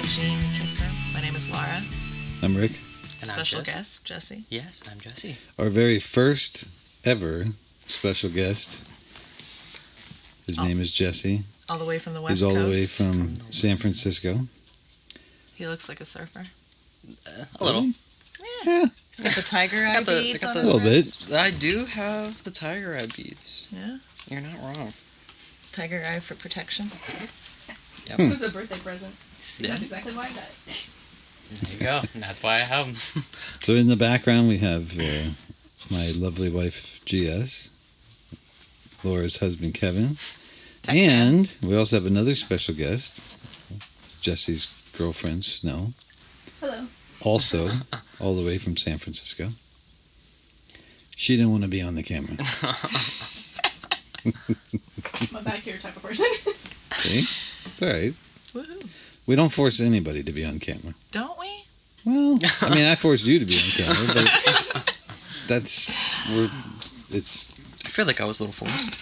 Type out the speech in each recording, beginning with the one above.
Jean Kissner. My name is Laura. I'm Rick. And Special I'm Jesse. guest, Jesse. Yes, I'm Jesse. Our very first ever special guest. His name is Jesse. All the way from the West He's all Coast. the way from San Francisco. He looks like a surfer. A little. Yeah, He's got the tiger eye beads on a his little wrist. bit. I do have the tiger eye beads. Yeah. You're not wrong. Tiger eye for protection. Yep. It was a birthday present. Yeah. That's exactly why I got it. There you go. And that's why I have them. So in the background we have my lovely wife GS, Laura's husband Kevin, and we also have another special guest, Jesse's girlfriend Snow, Hello. also all the way from San Francisco. She didn't want to be on the camera. I'm a back here type of person. See? It's all right. Woohoo. We don't force anybody to be on camera. Don't we? Well, I mean, I forced you to be on camera, but it's, I feel like I was a little forced.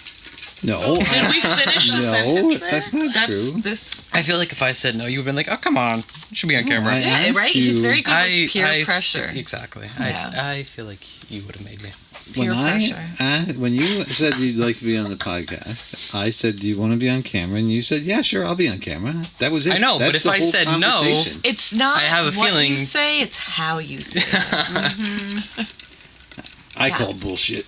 no. Did we finish the No, sentence there? that's not true. I feel like if I said no, you would have been like, oh, come on. You should be on camera. I Yeah, asked right? He's you- very good with peer pressure. Exactly. Yeah. I feel like you would have made me. Peer pressure. When you said you'd like to be on the podcast, I said, "Do you want to be on camera?" And you said, "Yeah, sure, I'll be on camera." That was it. I know, but That's if the I whole said no- conversation. It's not I have a what feeling- you say, it's how you say it. I call bullshit.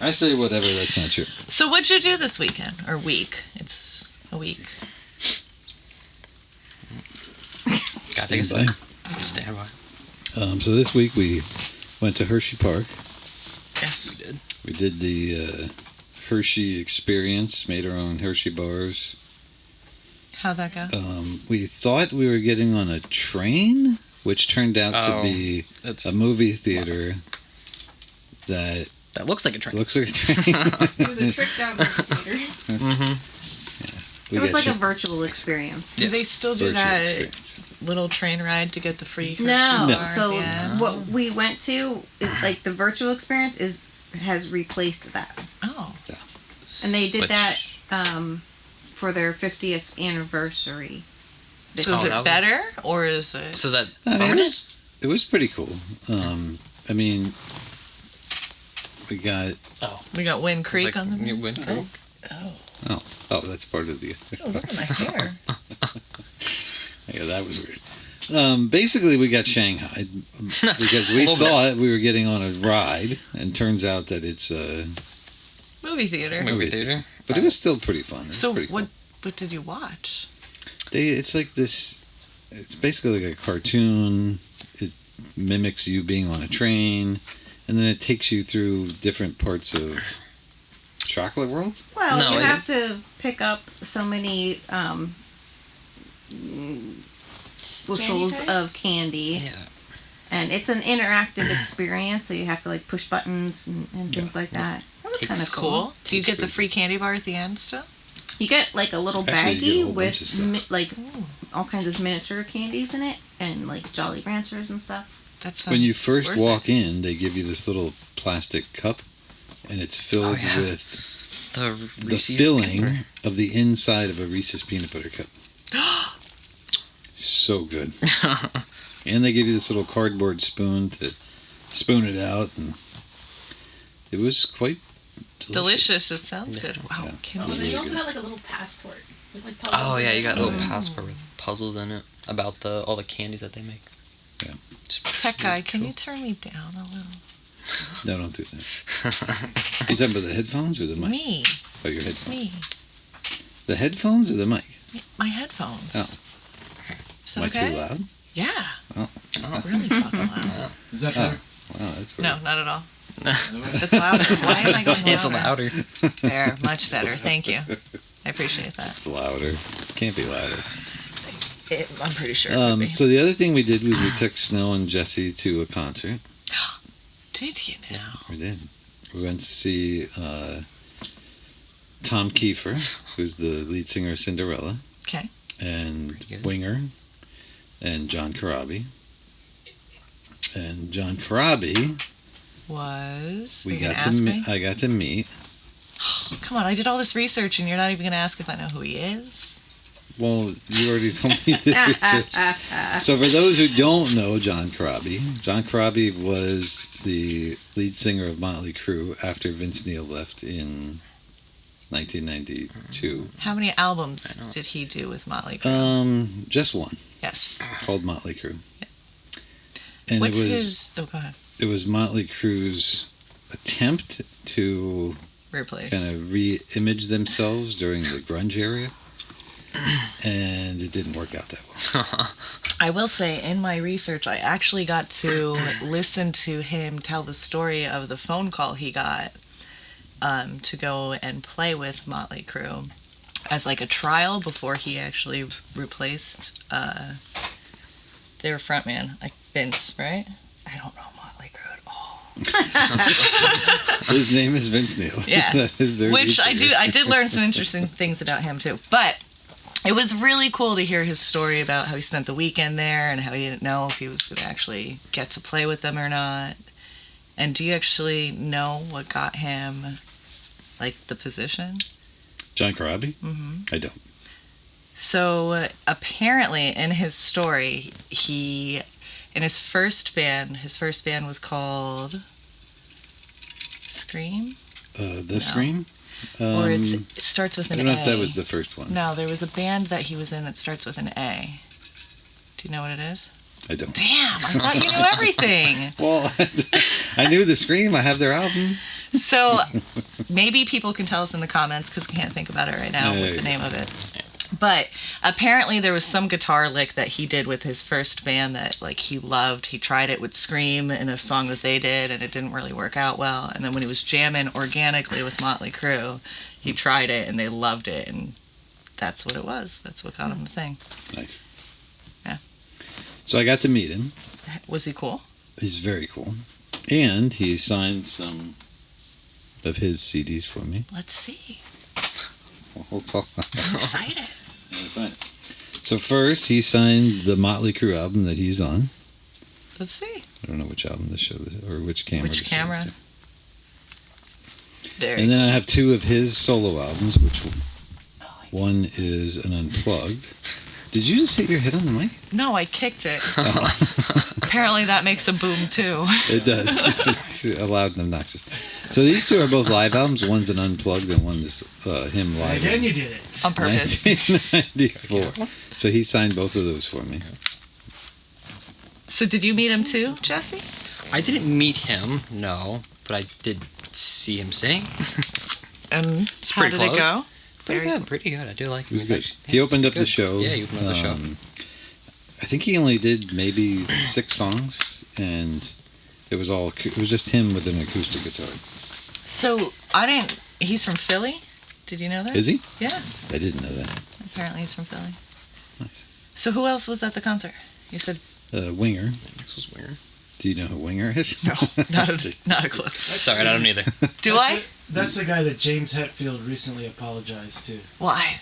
I say whatever. That's not true. So what'd you do this weekend? Or week? It's a week. Gotta take a Stand sip. Stand by. So this week we went to Hershey Park. Yes. We did the Hershey experience. Made our own Hershey bars. How'd that go? We thought we were getting on a train, which turned out to be It's, a movie theater that that looks like a train. looks like a train. It was a tricked out theater. Mm-hmm. We It was got like a shit- virtual experience. Do they still do virtual that experience. little train ride to get the free Hershey No. bar at So the end? what we went to, is, like the virtual experience, has replaced that, Oh. and they did Which- that for their 50th anniversary. So is Oh, it that was- better or is it? So is that I mean, permanent? it was pretty cool. I mean, we got We got Wind Creek on the. Wind Creek. oh, that's part of the. Oh, look at my hair. Yeah, that was weird. Basically, we got Shanghai because we A little bit. thought we were getting on a ride, and turns out that it's a Movie theater. Movie theater. But it was still pretty fun. It was So pretty cool. what did you watch? It's like this. It's basically like a cartoon. It mimics you being on a train, and then it takes you through different parts of Chocolate World. Well, No, you it have is. to pick up so many bushels Candy of candy, Yeah. and it's an interactive experience. So you have to like push buttons and things like that. That was kind That's of cool. Do you Takes get the the- free candy bar at the end still? You get like a little Actually, you get a baggie whole bunch of stuff. with like Ooh, all kinds of miniature candies in it, and like Jolly Ranchers and stuff. that sounds When you first worth walk it. in, they give you this little plastic cup, and it's filled Oh, yeah. with The the Reese's filling peanut butter. of the inside of a Reese's peanut butter cup. So good. And they give you this little cardboard spoon to spoon it out, and it was quite Delicious. It sounds Yeah. good. Wow. Yeah. Can Oh, we and then really you also good. got like a little passport with like puzzles. Oh yeah, you got a little Oh. passport with puzzles in it about all the candies that they make. Yeah. It's Tech guy, can cool. you turn me down a little? No, don't do that. You talking about the headphones or the mic? Me. Oh, your Just headphones. me. The headphones or the mic? My headphones. Oh. Is Am that I okay? too loud? Yeah. Oh. Really talking loud. Is that Oh, better? wow, that's No, weird. not at all. It's louder. Why am I going louder? It's louder. There, much better. Thank you. I appreciate that. It's louder. Can't be louder. I'm pretty sure it would be. So the other thing we did was we took Snow and Jesse to a concert. Did you now? We did. We went to see Tom Kiefer, who's the lead singer of Cinderella, Okay. and Pretty good. Winger, and John Corabi. And John Corabi, Were you gonna ask me? I got to meet. Come on, I did all this research and you're not even going to ask if I know who he is? Well, you already told me to research. So for those who don't know John Corabi was the lead singer of Motley Crue after Vince Neil left in 1992. How many albums I know. did he do with Motley Crue? Just one, Yes. called Motley Crue. And What's it was his? Oh, go ahead. it was Motley Crue's attempt to Replace. kind of re-image themselves during the grunge era, and it didn't work out that well. I will say, in my research, I actually got to listen to him tell the story of the phone call he got to go and play with Motley Crue as like a trial before he actually replaced their frontman, like Vince, right? I don't know Motley Crue at all. His name is Vince Neil. Yeah. That is their Which lead singer. I did learn some interesting things about him too. But it was really cool to hear his story about how he spent the weekend there and how he didn't know if he was going to actually get to play with them or not. And do you actually know what got him, like, the position? John Corabi? Mm-hmm. I don't. So apparently, in his story, in his first band was called Scream, The Scream? or it starts with I an don't A. know if that was the first one. No, there was a band that he was in that starts with an A. Do you know what it is? I don't. Damn, I thought you knew everything. Well, I knew The Scream. I have their album. So maybe people can tell us in the comments because I can't think about it right now There with you the go. name of it. But apparently there was some guitar lick that he did with his first band that like he loved. He tried it with Scream in a song that they did and it didn't really work out well. And then when he was jamming organically with Motley Crue, he tried it and they loved it and that's what it was. That's what got him the thing. Nice. Yeah. So I got to meet him. Was he cool? He's very cool. And he signed some of his CDs for me. Let's see. Well, we'll talk. I'm excited. Fine. So first, he signed the Motley Crue album that he's on. Let's see. I don't know which album to show this, or which camera. Which to show this camera? to. There. And then I have two of his solo albums, which one is an unplugged. Did you just hit your head on the mic? No, I kicked it. Apparently that makes a boom too. It does. It's loud and obnoxious. So these two are both live albums. One's an unplugged and one is him live. Again, you did it. On purpose. 1994. So he signed both of those for me. So did you meet him too, Jesse? I didn't meet him, no, but I did see him sing. And It's how pretty did it close. go? Pretty Very good, pretty good. I do like It was him. good. Actually, He yeah, opened it's up the good. show. Yeah, he opened up the show. I think he only did maybe 6 songs, and it was just him with an acoustic guitar. So he's from Philly? Did you know that? Is he? Yeah, I didn't know that. apparently he's from Philly. Nice. So who else was at the concert? You said Winger. This was weird. Do you know who Winger is? no, not a clue. It's alright, I don't either. Do That's I? That's the guy that James Hetfield recently apologized to. Why?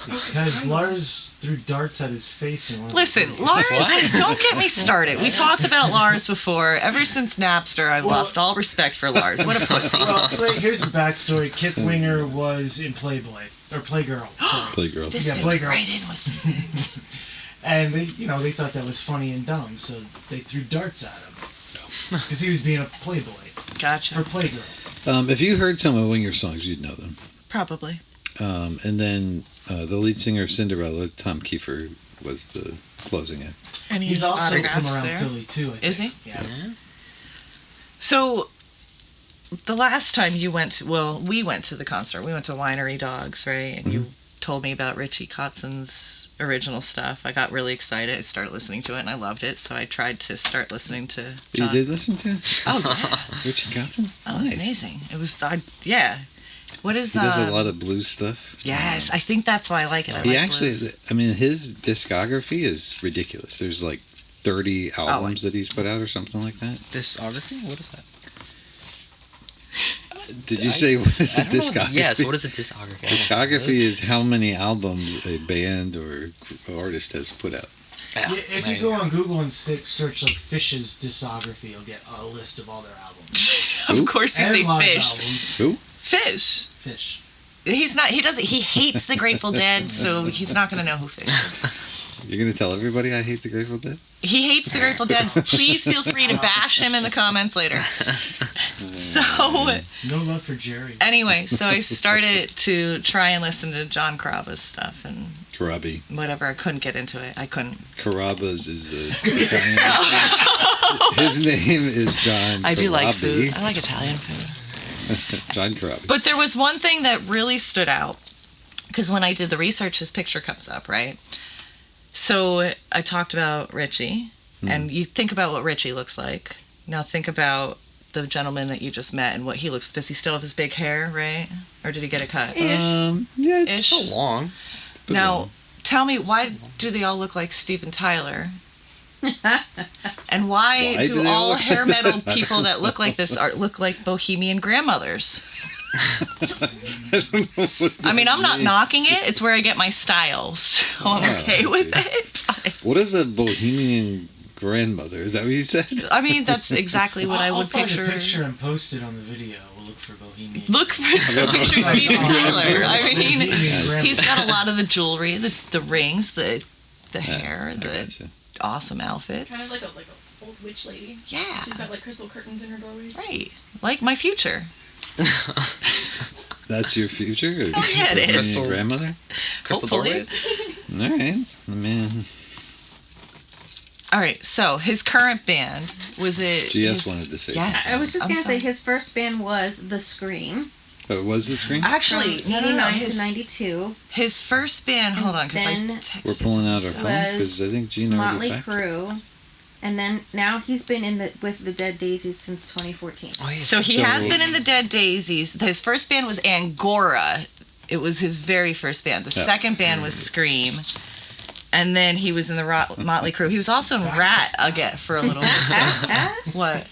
Because Lars threw darts at his face. In one of the Listen, videos. Lars, What? don't get me started. We talked about Lars before. Ever since Napster, I've Well- lost all respect for Lars. What a pussy. Well, wait, here's the backstory. Kip Winger was in Playboy. Or Playgirl, sorry. Playgirl. This Yeah, fits Blake- right in with some things. And they thought that was funny and dumb, so they threw darts at him. Because he was being a Playboy. For Gotcha. Playgirl. If you heard some of Winger's songs, you'd know them. Probably. And then the lead singer of Cinderella, Tom Kiefer, was the closing act. Any He's also from autographs around there? Philly, too. I think. Is he? Yeah. So, the last time we went to the concert. We went to Winery Dogs, right? And you told me about Richie Kotzen's original stuff. I got really excited. I started listening to it, and I loved it. So I tried to start listening to John. You did listen to Oh, yeah. Richie Kotzen? That was amazing. It was, yeah. What is, He does a lot of blues stuff. Yes, I think that's why I like it. I He like actually, blues. his discography is ridiculous. There's like 30 albums that he's put out or something like that. Discography? What is that? Did you say what is a I don't know. discography? Yes, what is a discography? I don't know what Discography that is how many albums a band or artist has put out. Yeah, Yeah, if there you go on Google and search like Fish's discography, you'll get a list of all their albums. Of course you and say live fish. albums. Who? Fish. Fish. He's not. He doesn't. He hates the Grateful Dead, so he's not going to know who Fish is. You're gonna tell everybody I hate the Grateful Dead? He hates the Grateful Dead. Please feel free to bash him in the comments later. So No love for Jerry. anyway, so I started to try and listen to John Caraba's stuff and Karabi. whatever. I couldn't get into it. I couldn't. Carabas is the Italian. His name is John. I do like Corabi. food. I like Italian food. John Corabi. But there was one thing that really stood out because when I did the research, his picture comes up, right? So I talked about Richie, and you think about what Richie looks like. Now think about the gentleman that you just met and what he looks. Does he still have his big hair, right? Or did he get it cut? Yeah, it's Ish. So long. Now, tell me, why do they all look like Steven Tyler? And why Why do do they all all look hair like metal that? people that look like this look like bohemian grandmothers? I mean, I'm not knocking it. It's where I get my style, so I'm Oh, okay I with see. it. But, What is a bohemian grandmother? Is that what you said? I mean, that's exactly what I I'll would find picture. a picture and post it on the video. We'll look for Bohemian. Look for the picture of Steven Tyler. I mean, Bohemian he's got a lot of the jewelry, the rings, the hair, I the gotcha. awesome Kind of outfits. like a old witch lady. Yeah, She's got like crystal curtains in her doorways. right. Like my future. That's your future? Oh, yeah, it is. Bohemian grandmother? Crystal Hopefully. doorways. All right. Man, All right, so his current band was it? GS his- wanted to say Yes. something. I was just I'm gonna sorry. say his first band was The Scream. Oh, was the screen? Actually, from no, 89 to his, 92. his first band. Hold on, because I then texted We're pulling out our some- phones because I think Gene already Motley factored. Crue. And then now he's been with the Dead Daisies since 2014. Oh, yeah. So he has been in the Dead Daisies. His first band was Angora. It was his very first band. The Yeah. second band was Scream. And then he was in the Motley Crue. He was also in Rat again for a little bit. What?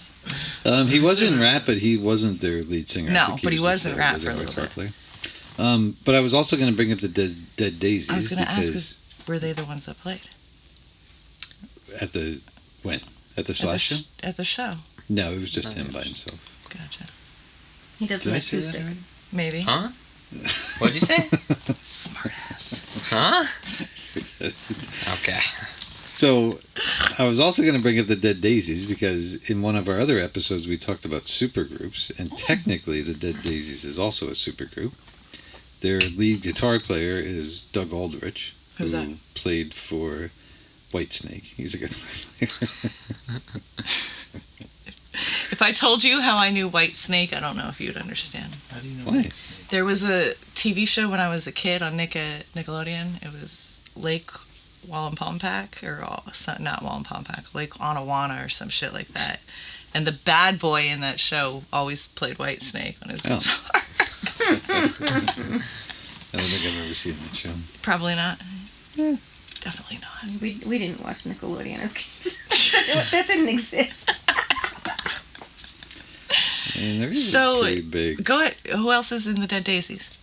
He was in Rat, but he wasn't their lead singer. I No, think he but he was just in their Rat for a rhythm little guitar player. But I was also going to bring up the Dead Daisies. I was going to ask, because were they the ones that played? at the when at the At the Slash show? At the show. No, it was just him by himself. Gotcha. He does Did an I say that acoustic. already? Maybe. Huh? What'd you say? Smart ass. Huh? Okay. So, I was also going to bring up the Dead Daisies because in one of our other episodes we talked about supergroups, and technically the Dead Daisies is also a supergroup. Their lead guitar player is Doug Aldrich, Who's who that? played for Whitesnake. He's a guitar player. If I told you how I knew White Snake, I don't know if you'd understand. How do you know? Why? this? There was a TV show when I was a kid on Nickelodeon. It was Lake Wallenpaupack, not Wallenpaupack, Lake Onawana or some shit like that. And the bad boy in that show always played White Snake on his Oh. guitar. I don't think I've ever seen that show. Probably not. Definitely not. We didn't watch Nickelodeon as kids. that didn't exist. And there is So, a pretty big. Go ahead. Who else is in the Dead Daisies?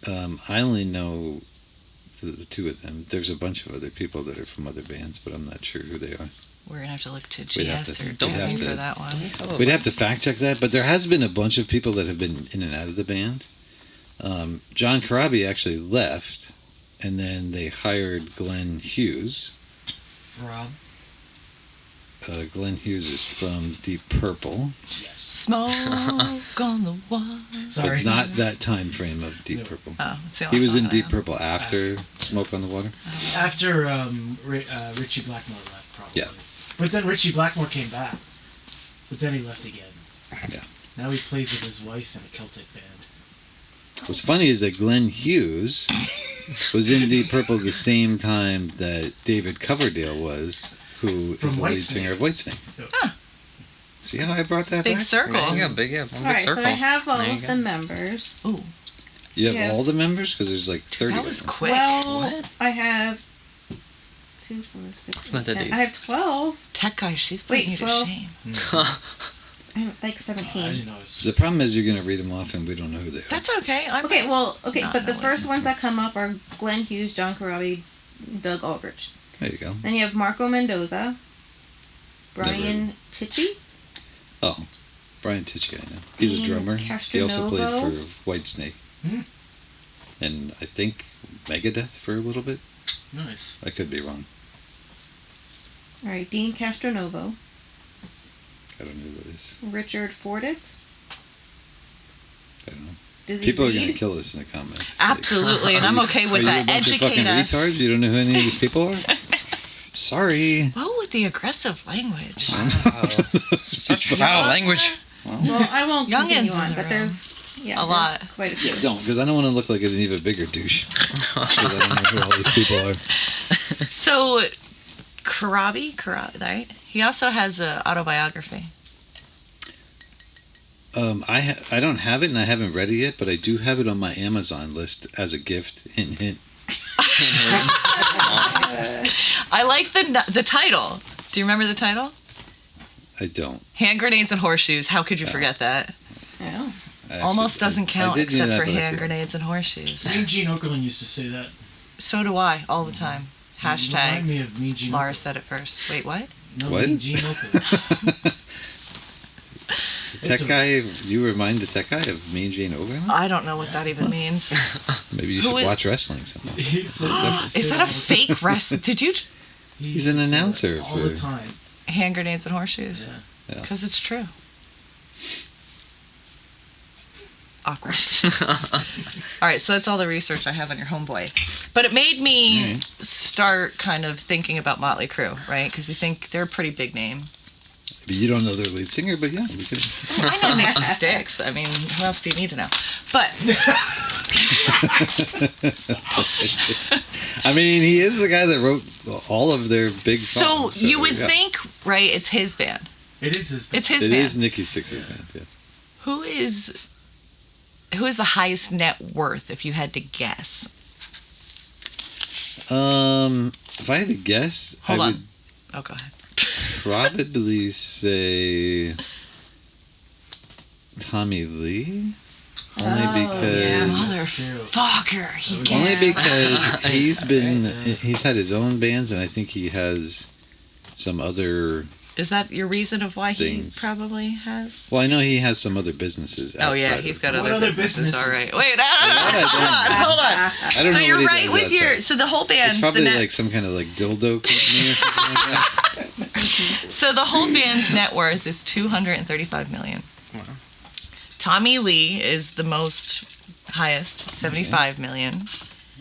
I only know the two of them. There's a bunch of other people that are from other bands, but I'm not sure who they are. We're gonna have to look to We'd have GS to- or we'd have Gabby to- for that one. We'd have to fact check that, but there has been a bunch of people that have been in and out of the band. John Corabi actually left, and then they hired Glenn Hughes. Rob. Glenn Hughes is from Deep Purple, Smoke on the wall. Sorry. but not that time frame of Deep No. Purple. Oh, it's the He only was song in that I Deep know. Purple after Smoke on the Water. After Richie Blackmore left, probably. Yeah. But then Richie Blackmore came back. But then he left again. Yeah. Now he plays with his wife in a Celtic band. What's funny is that Glenn Hughes was in Deep Purple the same time that David Coverdale was, who From is the lead Whitesnake. singer of Whitesnake. Huh. See how I brought that Big back? circle. Yeah, big All big right, circles. so I have all There you of go. the members. Ooh, You have Yeah. all the members? Because there's like 30 that of was them. quick. Well, What? I have 2, 4, 6, Not 8, that 10. easy. I have 12. Tech guy, she's putting Wait, you to 12. shame. I have like I 17. didn't know it was. The problem is you're going to read them off and we don't know who they are. That's okay. I'm Okay, okay, Not but the knowing. first ones that come up are Glenn Hughes, John Corabi, Doug Aldrich. There you go. Then you have Marco Mendoza, Brian Tichy, Oh, Brian Tichy, I know. He's a Dean drummer. He also played Castronova. for Whitesnake. Hmm. And I think Megadeth for a little bit. Nice. I could be wrong. All right, Dean Castronovo, I don't know who it is. Richard Fortis, I don't know. Dizzy People are Reed. going to kill us in the comments. Absolutely, and I'm okay with Are you that. a bunch of Educate fucking us. retards? You don't know who any of these people are? Sorry. What with the aggressive language? Such foul language. Well, I won't Youngins continue in on, the but room. there's A there's lot. quite a few. Don't, because I don't want to look like an even bigger douche. 'Cause I don't know who all these people are. So, Karabi, right? He also has an autobiography. I don't have it and I haven't read it yet, but I do have it on my Amazon list as a gift. Hint, hint. I like the title. Do you remember the title? I don't. Hand grenades and horseshoes. How could you forget that? Yeah. I Almost actually- doesn't count I did know except that, for but I hand forgot. grenades and horseshoes. Me and Gene Okerlund used to say that. So do I all the time. You remind Hashtag. me of me and Gene Laura Okerlund. said it first. Wait, what? No, What? me and Gene Okerlund. The tech guy, you remind the tech guy of Mean Gene Okerlund? I don't know what that even means. Maybe you Who should is- watch wrestling sometime. He said Is that a fake wrestler? Did you He's an announcer all the for- time. hand grenades and horseshoes? Yeah. Yeah. Because it's true. Awkward. All right, so that's all the research I have on your homeboy. But it made me Alright. start kind of thinking about Motley Crue, right? Because you think they're a pretty big name. But you don't know their lead singer, but yeah, we could. I know Nicky Sticks. I mean, who else do you need to know? But I mean, he is the guy that wrote all of their big so songs. you would yeah. think, right? It's his band. It is his. It's his It band. is Nikki Sixx's band, yes. Who is the highest net worth? If you had to guess, If I had to guess, Hold I on. would oh, go ahead. probably say Tommy Lee. Only Oh, because yeah. Motherfucker, he Only only gets. because he's had his own bands, and I think he has some other. Is that your reason of why he Things. probably has? Well, I know he has some other businesses. Oh yeah, outside he's of- got What other other businesses. businesses? All right, wait, I hold on. I don't So know you're what he right does with your. outside. So the whole band. It's probably the net, like some kind of like dildo company or something like that. So the whole band's net worth is $235 million. Wow. Tommy Lee is the most highest, $75 million.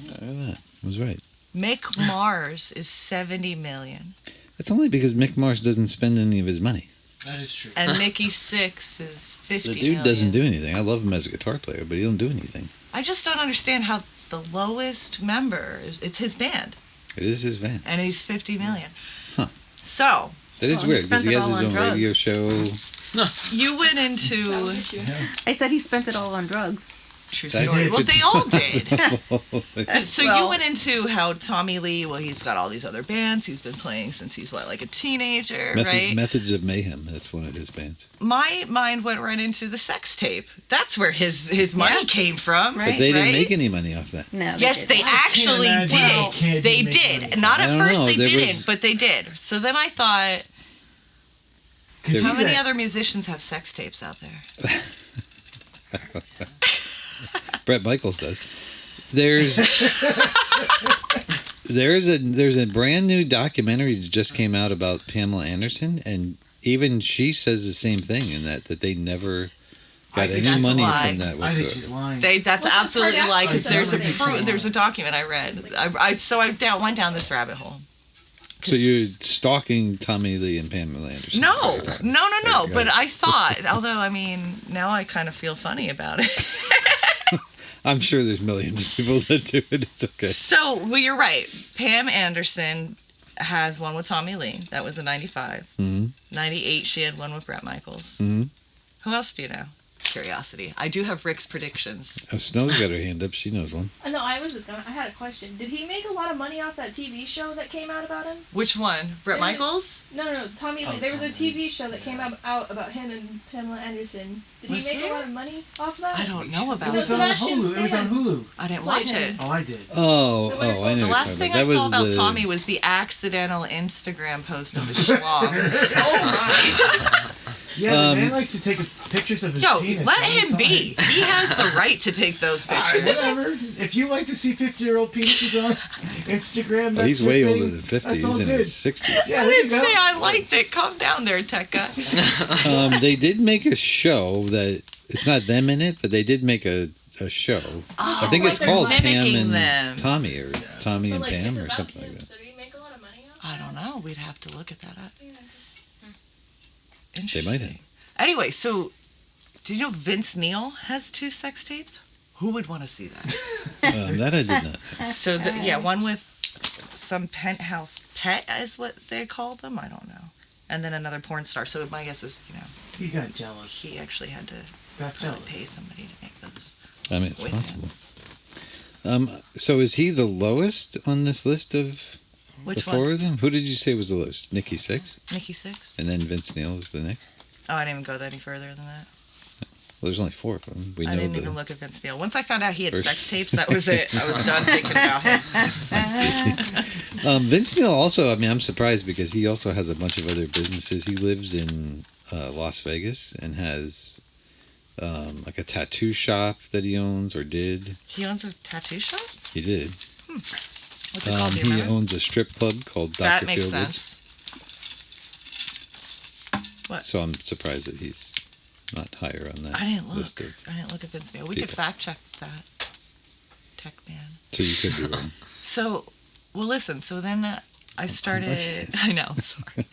Look at that. I was right. Mick Mars is $70 million, It's only because Mick Mars doesn't spend any of his money. That is true. and Mickey Six is $50 The dude million. doesn't do anything. I love him as a guitar player, but he don't do anything. I just don't understand how the lowest member is. It's his band, It is his band. and he's $50 million. Huh. So That is Well, he weird because spent he it has all his on own drugs. radio show. you went That into was a cue. I said he spent it all on drugs. true That story. did. Well, they all did. So you Well- went into how Tommy Lee, well, he's got all these other bands. He's been playing since he's, like a teenager, right? Methods of Mayhem. That's one of his bands. My mind went right into the sex tape. That's where his money Yeah. came from. Right. But they didn't Right? make any money off that. No. Yes, they didn't. actually imagine did. can't They make did. money. Not I at don't first know. they There didn't, was- but they did. So then I thought, 'Cause how he's many a- other musicians have sex tapes out there? Bret Michaels does. There's there's a brand new documentary that just came out about Pamela Anderson, and even she says the same thing in that they never I got think any that's a money lie. from that I think whatsoever. she's lying. That's Well, absolutely Kardashians lie because said there's a the same thing. there's a document I read. I went down this rabbit hole. So you're stalking Tommy Lee and Pamela Anderson? No, is what you're no, talking no, no. Okay. But I thought, although I mean, now I kind of feel funny about it. I'm sure there's millions of people that do it. It's okay. So, well, you're right. Pam Anderson has one with Tommy Lee. That was in '95. Mm-hmm. '98, she had one with Bret Michaels. Mm-hmm. Who else do you know? Curiosity. I do have Rick's predictions. Oh, Snow's got her hand up. She knows one. No, I had a question. Did he make a lot of money off that TV show that came out about him? Which one? Bret Yeah. Michaels? No, Tommy Lee. Oh, There was a Tommy Lee. TV show that came out about him and Pamela Anderson. Did Was he make there? a lot of money off that? I don't know It about was No, on that. Sebastian Hulu. It was on Stan. Hulu. I didn't Played watch him. it. Oh, I did. Oh, The I know. The what you're last talking thing about. I That saw was about the- Tommy was the accidental Instagram post of the schlong. Yeah, the man likes to take pictures of his Yo, penis. let all the him be. time. He has the right to take those All right, pictures. whatever. If you like to see 50-year-old penises on Instagram, Well, that's he's your way thing. older than 50. That's all He's in good. his 60s. Yeah, I there you didn't go. say I liked it. Calm down there, tech guy. They did make a show that it's not them in it, but they did make a show. I think like it's they're called Pam mimicking and them. Tommy, or Tommy But, and like, Pam, it's or about something him, like that. So do you make a lot of money off I that? don't know. We'd have to look at that up. Yeah. Interesting. might have. Anyway, so do you know Vince Neil has 2 sex tapes? Who would want to see that? That I did not know. So one with some penthouse pet is what they called them. I don't know. And then another porn star. So my guess is, He got jealous. he actually had to got probably jealous. pay somebody to make those. I mean, it's Wait. possible. So is he the lowest on this list of Which the 4 one? of them? Who did you say was the lowest? Nikki 6, Nikki 6? and then Vince Neil is the next. Oh, I didn't even go any further than that. Well, there's only 4 of them. We I know didn't the. even look at Vince Neil. Once I found out he had First- sex tapes, that was it. I was done thinking about him. Vince Neil also. I mean, I'm surprised because he also has a bunch of other businesses. He lives in Las Vegas and has like a tattoo shop that he owns or did. He owns a tattoo shop? He did. What's it called? Do you He remember? owns a strip club called That Dr. makes Feelgood. sense. What? So I'm surprised that he's not higher on that I didn't list look. of. I didn't look at Vince Neil. We could people. fact check that. Tech man. So you could be wrong. So, well, listen. So then I started. listen. I know. I'm sorry.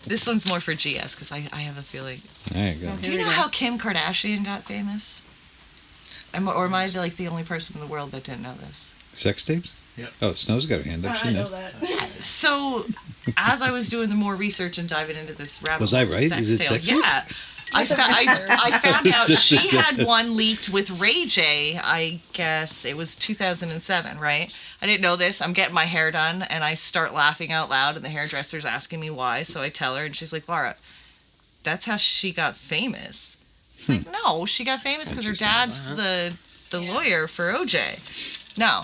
This one's more for GS because I have a feeling. All right, go. Do you know how Kim Kardashian got famous? Or am I like the only person in the world that didn't know this? Sex tapes? Yep. Oh, Snow's got her hand up. I She know knows. that. So, as I was doing the more research and diving into this rabbit Was hole I of right? sex Is it tale, sex yeah. I found out Just a she had guess. one leaked with Ray J. I guess it was 2007, right? I didn't know this. I'm getting my hair done, and I start laughing out loud, and the hairdresser's asking me why. So I tell her, and she's like, "Laura, that's how she got famous." It's like, no, she got famous because her Interesting. dad's the lawyer for OJ. No,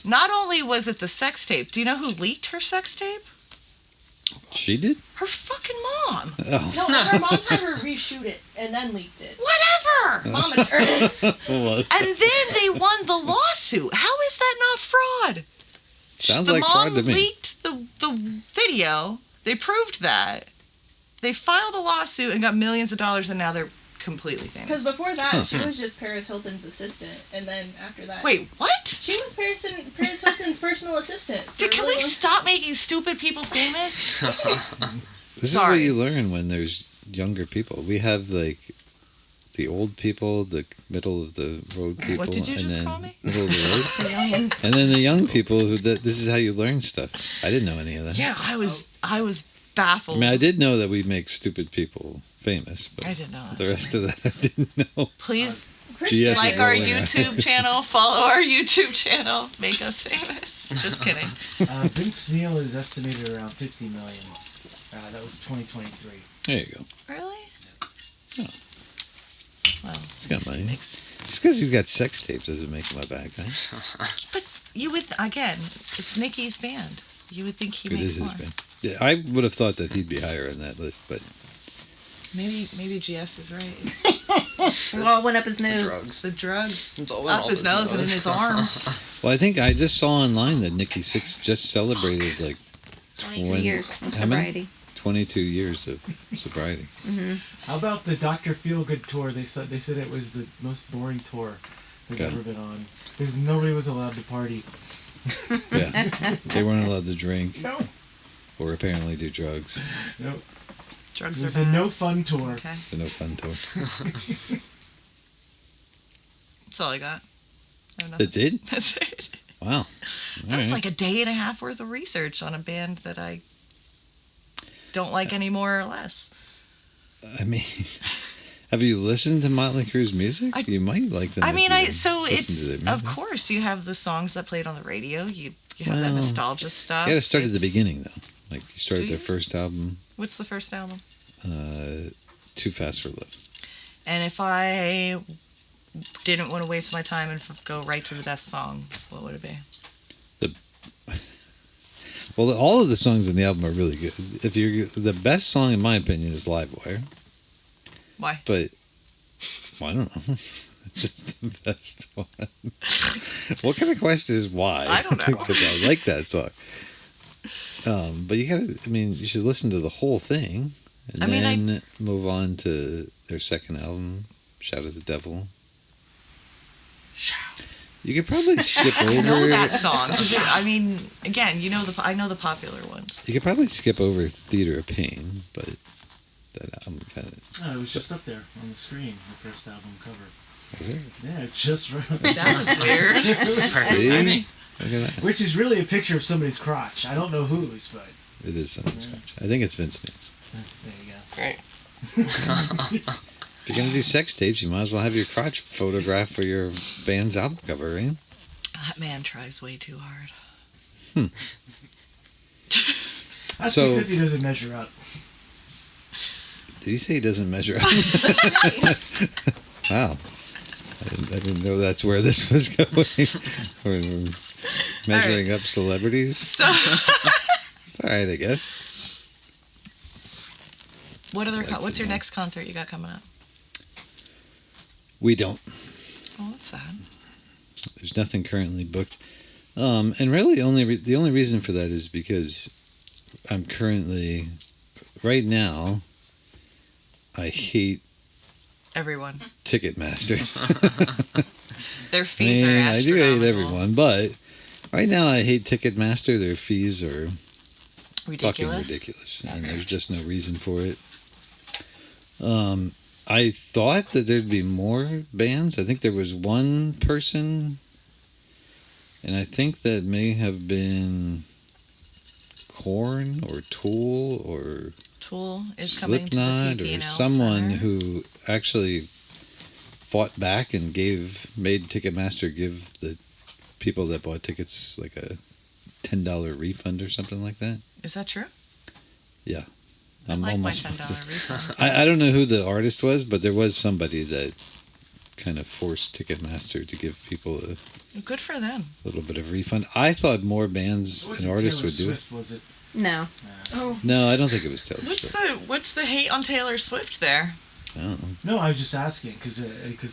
not only was it the sex tape. Do you know who leaked her sex tape? She did? Her fucking mom. Oh. No, her mom had her reshoot it and then leaked it. Whatever. Mom is What? And then they won the lawsuit. How is that not fraud? Sounds the like mom fraud to me. leaked the video. They proved that. They filed a lawsuit and got millions of dollars, and now they're completely Because famous. before that, she was just Paris Hilton's assistant, and then after that, Wait, what? she was Paris Hilton's personal assistant. for Dude, a can really we long- stop making stupid people famous? This is Sorry. what you learn when there's younger people. We have like the old people, the middle of the road people, What did you and just then call me? middle of the road, The youngins. and then the young people who. This is how you learn stuff. I didn't know any of that. Yeah, I was I baffled. mean, I did know that we make stupid people famous, but I didn't know that. the rest of that I didn't know. Please Christian- GS like is our rolling eyes. YouTube channel, follow our YouTube channel, make us famous. Just kidding. Vince Neil is estimated around 50 million. That was 2023. There you go. Really? Yeah. Well, He's got money. makes Just because he's got sex tapes doesn't make him a bad guy. But you would again, it's Nicki's band. You would think he It makes is more. his band. Yeah, I would have thought that he'd be higher on that list, but Maybe GS is right. It's It all went up his It's the nose. drugs. the drugs It's all up his nose and in his arms. well, I think I just saw online that Nikki Sixx just celebrated like 22 When- years of how many? sobriety. 22 years of sobriety. How about the Dr. Feelgood tour? They said it was the most boring tour they've Okay. ever been on because nobody was allowed to party. Yeah, they weren't allowed to drink No, or apparently do drugs. no. Drugs It are was a bad. no fun tour. Okay, The no fun tour. that's all I got. I have nothing. That's it. That's it. Wow. All That was right. like a day and a half worth of research on a band that I don't like any more or less. I mean, have you listened to Motley Crue's music? I- you might like them. I if mean, you so listen it's to their of music. course you have the songs that played on the radio. You have that Well, nostalgia stuff. You got to start at the It's- beginning though. Like you started Do their you? first album, What's the first album? Too Fast for Love. And if I didn't want to waste my time and go right to the best song, what would it be? Well, all of the songs in the album are really good. If you're the best song, in my opinion, is Live Wire. Why? But well, I don't know. It's just the best one. What kind of question is why? I don't know. Because I like that song. But you gotta. I mean, you should listen to the whole thing, and I mean, then move on to their second album, "Shout at the Devil." You could probably skip I know over. that song. 'Cause I mean, again, I know the popular ones. You could probably skip over "Theater of Pain," but that album kind of. Oh, it was just up there on the screen, the first album cover. Was it? Yeah, it's just right. That was weird. Perfect See? timing. Look at that. Which is really a picture of somebody's crotch. I don't know whose, but It is someone's scratch. I think it's Vince Neil's. there you go. Great. If you're gonna do sex tapes, you might as well have your crotch photographed for your band's album cover, right? That man tries way too hard. That's So- because he doesn't measure up. Did he say he doesn't measure up? Wow. I didn't know that's where this was going. We're measuring up celebrities. So, It's all right, I guess. what's your next concert you got coming up? We don't. Oh, that's sad. There's nothing currently booked. And really, the only reason for that is because I'm currently, right now, I hate Everyone. Ticketmaster. Their I fees mean, are I do hate astronomical. everyone, but right now I hate Ticketmaster. Their fees are fucking Ridiculous. ridiculous, and there's just no reason for it. I thought that there'd be more bands. I think there was one person, and I think that may have been Korn or Tool or Tool is coming Slipknot to the or PPNL someone Center. who actually fought back and made Ticketmaster give the people that bought tickets like a $10 refund or something like that. Is that true? Yeah. I I'm like my almost $10 refund. I don't know who the artist was, but there was somebody that kind of forced Ticketmaster to give people a Good for them. little bit of refund. I thought more bands Was and it artists Taylor would do it. Swift, was it? No. Oh, No, I don't think it was Taylor What's Swift. the hate on Taylor Swift there? I don't know. No, I was just asking because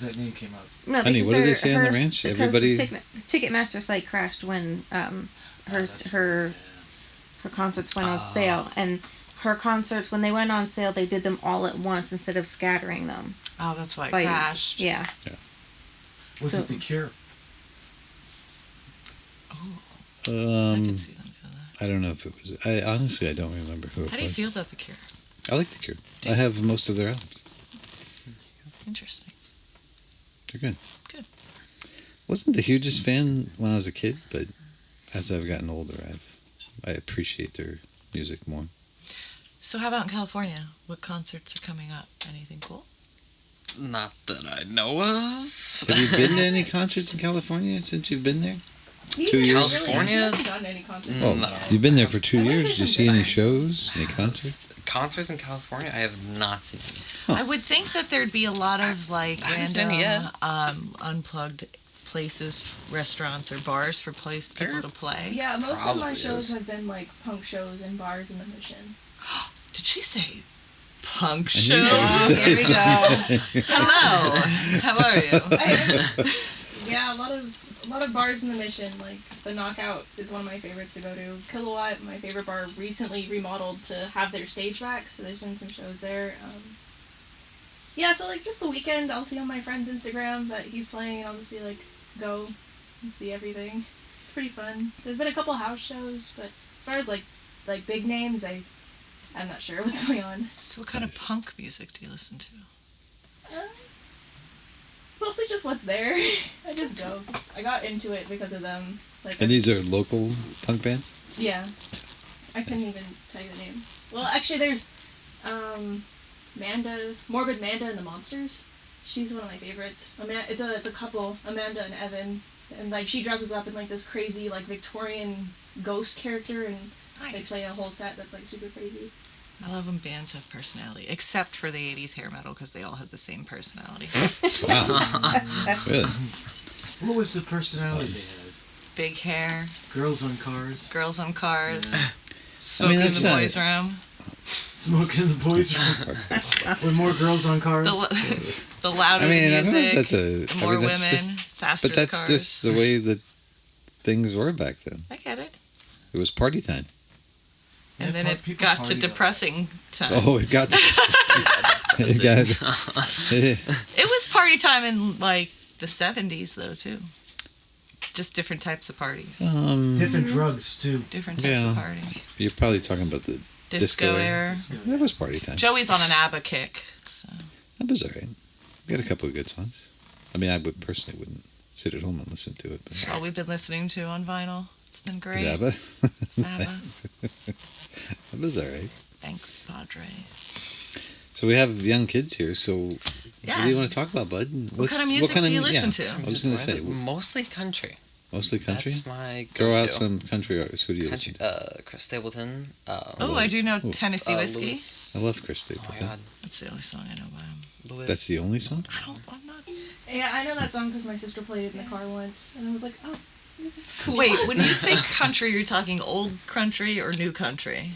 that name came up. No, Honey, because what do they they're- say on the hers- ranch? because Everybody- the Ticketmaster site crashed when her concerts went on sale, and her concerts when they went on sale, they did them all at once instead of scattering them. Oh, that's why it By- crashed. Yeah. Was So- it The Cure? I Um, can see them do that. I don't know if it was. I honestly, I don't remember who it How do you was. feel about The Cure? I like The Cure. I have most of their albums. Interesting. They're good. Good. Wasn't the hugest fan when I was a kid, but as I've gotten older, I appreciate their music more. So how about in California? What concerts are coming up? Anything cool? Not that I know of. Have you been to any concerts in California since you've been there? he 2 hasn't years? California? He hasn't done any concerts. Oh, No. you've been there for 2 I went years. to Did you some see any big- shows, any concerts? Concerts in California? I have not seen any. I would think that there'd be a lot of like I haven't seen any random yet. unplugged places, restaurants or bars for people There- to play. Yeah, most of Probably my shows is. have been like punk shows in bars in the Mission. Did she say punk I knew show? you were Here we gonna Hello. How are you? Yeah, a lot of bars in the Mission. Like the Knockout is one of my favorites to go to. Kilowatt, my favorite bar, recently remodeled to have their stage back, so there's been some shows there. Yeah, so like just the weekend, I'll see on my friend's Instagram that he's playing, and I'll just be like, go and see everything. It's pretty fun. There's been a couple house shows, but as far as like big names, I'm not sure what's going on. So what kind of punk music do you listen to? Mostly just what's there. I just go. I got into it because of them. Like And these are local punk bands? yeah, I couldn't even tell you the name. Well, actually, there's Morbid Manda and the Monsters. She's one of my favorites. It's a couple, Amanda and Evan, and like she dresses up in like this crazy like Victorian ghost character, and they Nice. play a whole set that's like super crazy. I love when bands have personality, except for the 80s hair metal because they all had the same personality. Wow. Really? What was the personality they had? Big hair, Girls on Cars. girls on cars, I smoking mean, in that's the not- boys' room. Smoking in the boys' room with more girls on cars. The louder I mean, the I don't know music, if that's the more women, that's just, faster but that's the cars. just the way that things were back then. I get it. It was party time. And Yeah, then it people got to party a lot. depressing time. Oh, it got to. it It was party time in like the 70s though too. Just different types of parties. Different drugs too. Different types Yeah. of parties. You're probably talking about the Disco era. That was party time. Joey's on an ABBA kick. So. That was alright. We got a couple of good songs. I mean, I would personally wouldn't sit at home and listen to it. But That's all we've been listening to on vinyl. It's been great. Zabba. Zabba. That was alright. Thanks, Padre. So we have young kids here. So Yeah. what do you want to talk about, bud? What kind of music do you listen to? I was going to say Mostly country. mostly country. That's my Throw out go-to. some country artists. Who do you country. listen to? Chris Stapleton. Oh, I do know Tennessee Whiskey. Lewis. I love Chris Oh my Stapleton. God, That's the only song I know by him. Lewis. That's the only song. I'm not. Yeah, I know that song because my sister played it in the car once, and I was like, oh, this is cool. Wait, when you say country, you're talking old country or new country?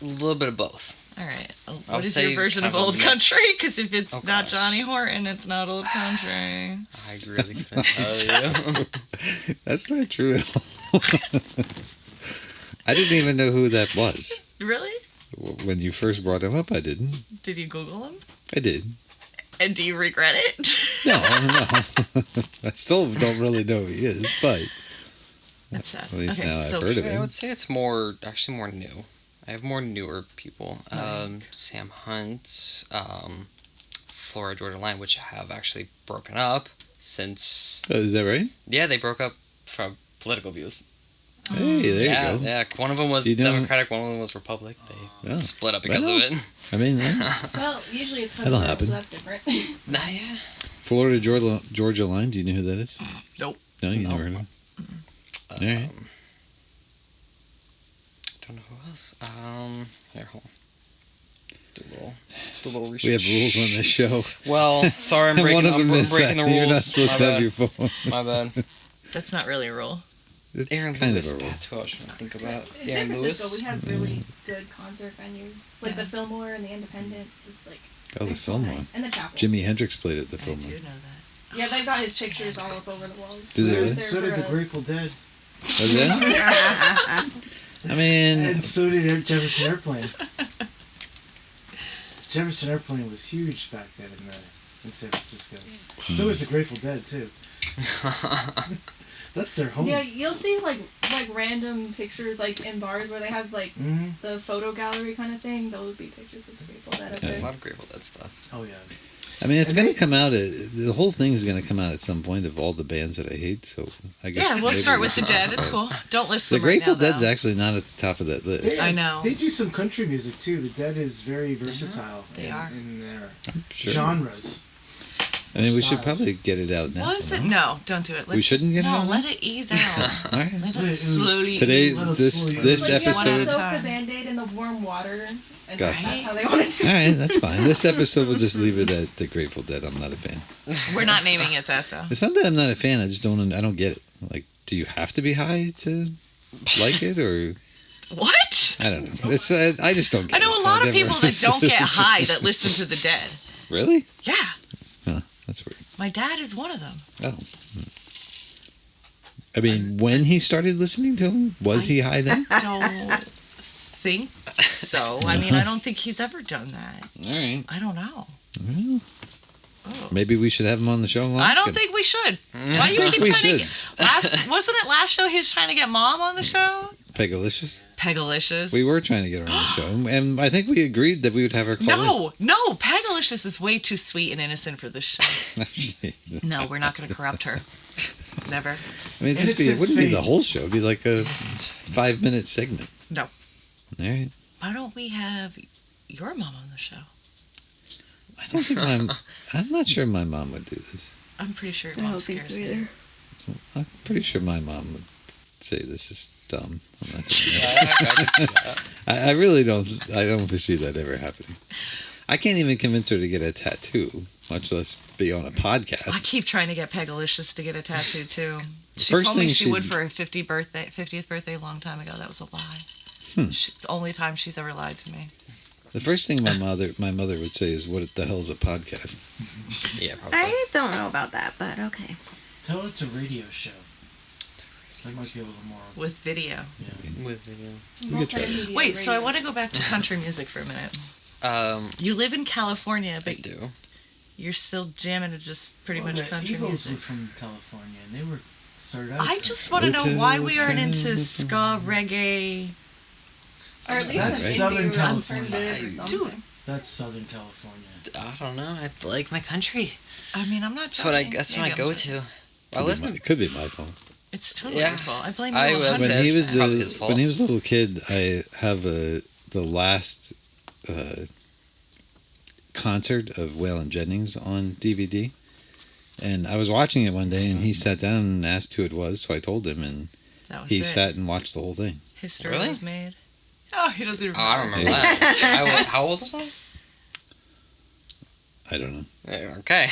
A little bit of both. All right. I What would is say your version kind of of a old mix. country? Because if it's Oh, not gosh. Johnny Horton, it's not old country. I really couldn't tell you. That's not true at all. I didn't even know who that was. Really? When you first brought him up, I didn't. Did you Google him? I did. And do you regret it? No, no. I still don't really know who he is, but That's sad. At least Okay, now I've so heard of I him. would say it's actually more new. I have more newer people. Sam Hunt, Flora Georgia Line, which have actually broken up since. Oh, is that right? Yeah, they broke up from political views. Hey, there yeah, you go. yeah. One of them was You don't- Democratic, one of them was Republic. They Oh. split up because Well. of it. I mean, yeah. Well, usually it's That'll cousin happen. so that's different. Nah, yeah. Florida Georgia Line. Do you know who that is? Nope. No, you never heard of him. All right. Don't know who else. Here, hold on. Do a little research. We have rules on this show. Well, sorry, I'm breaking, One of them I'm is breaking that the rules. you're not supposed My to have bad. your phone. My bad. That's not really a rule. It's Aaron kind Lewis, of a rule. that's who I was trying to think about. In Aaron San Lewis. Francisco, we have really good concert venues, like Yeah. the Fillmore and the Independent. It's like Oh, the they're so Fillmore. nice. And the Chapel. Jimi Hendrix played at the I do know Fillmore. that. Yeah, they've got his pictures all up over the walls. Do they They're really? there So for did the a- Grateful Dead. Was that? I mean, And so did Jefferson Airplane. Jefferson Airplane was huge back then in San Francisco. So was the Grateful Dead too. That's their home. Yeah, you'll see like random pictures like in bars where they have like hmm the photo gallery kind of thing. Those would be pictures of the Grateful Dead up There's a there. lot of Grateful Dead stuff. Oh yeah. I mean, it's And going they- to come out. The whole thing's going to come out at some point of all the bands that I hate. So I guess. Yeah, we'll maybe start we with the should Dead. talk It's about it. cool. Don't list The them right Grateful now, Dead's though. actually not at the top of that list. I know. They do some country music too. The Dead is very versatile They are. in their Sure. genres. I mean, we should styles. probably get it out now. Was it? No, don't do it. We shouldn't get it No, out let now? it ease out. All right. Let Let it it slowly Today, ease. Let us this slowly- this Like, you One at want a to episode. soak time. the Band-Aid in the warm water, and Gotcha. that's how they want to do All it. right, that's fine. This episode will just leave it at the Grateful Dead. I'm not a fan. We're not naming it that though. It's not that I'm not a fan. I just don't. I don't get it. Like, do you have to be high to like it, or What? I don't know. It's I just don't get I it. know a lot I of never people that don't get understood. high that listen to the Dead. Really? Yeah, Huh, that's weird. my dad is one of them. Oh. I mean, when he started listening to him, was he high then? Don't think so. I mean, I don't think he's ever done that. All right. I don't know. Well, Oh. maybe we should have him on the show. and I ask don't him. think we should. Why you think keep we trying to should. get wasn't it last show he was trying to get Mom on the show? Pegalicious. Pegalicious. We were trying to get her on the show, and I think we agreed that we would have her call No, Pegalicious is way too sweet and innocent for this show. in. Jeez. No, we're not going to corrupt her. Never. I mean, it Innocent wouldn't be the fate. whole show. It'd be like a 5-minute segment. No. All right. Why don't we have your mom on the show? I don't think I'm not sure my mom would do this. I'm pretty sure your I mom don't think scares so me. either. I'm pretty sure my mom would say this is dumb. I'm not doing Yeah, this. I can see that. I really don't. I don't foresee that ever happening. I can't even convince her to get a tattoo, much less be on a I podcast. keep trying to get Pegalicious to get a tattoo too. She First told me thing she she- would for her 50th birthday a long time ago. That was a lie. Hmm. It's the only time she's ever lied to me. The first thing my mother would say is, "What the hell's a podcast?" Yeah, probably. I don't know about that, but okay. Tell her it's a radio show. That might be a little more. With video. Yeah. With video. We could try that. Multimedia Wait, so I radio. want to go back to country music for a minute. You live in California, I but do. you're still jamming to just pretty much the country Eagles music. were from California, and they were started out. I as just country. want to know why we Hotel aren't into California. ska, reggae. Or at least That's some Southern indie or California. alternative or something. Dude. That's Southern California. I don't know. I like my country. I mean, I'm not. That's what I. joking. That's Maybe my I'm go-to. joking. I listen. It could be my fault. It's totally Yeah. your fault. I blame you I 100. was- When he That's was probably his fault. when he was a little kid, I have the last concert of Waylon Jennings on DVD, and I was watching it one day, and he sat down and asked who it was, so I told him, and That was he it. sat and watched the whole thing. History Really? was made. Oh, he doesn't even Oh, I don't remember Yeah. that. How old was that? I don't know. Yeah, okay.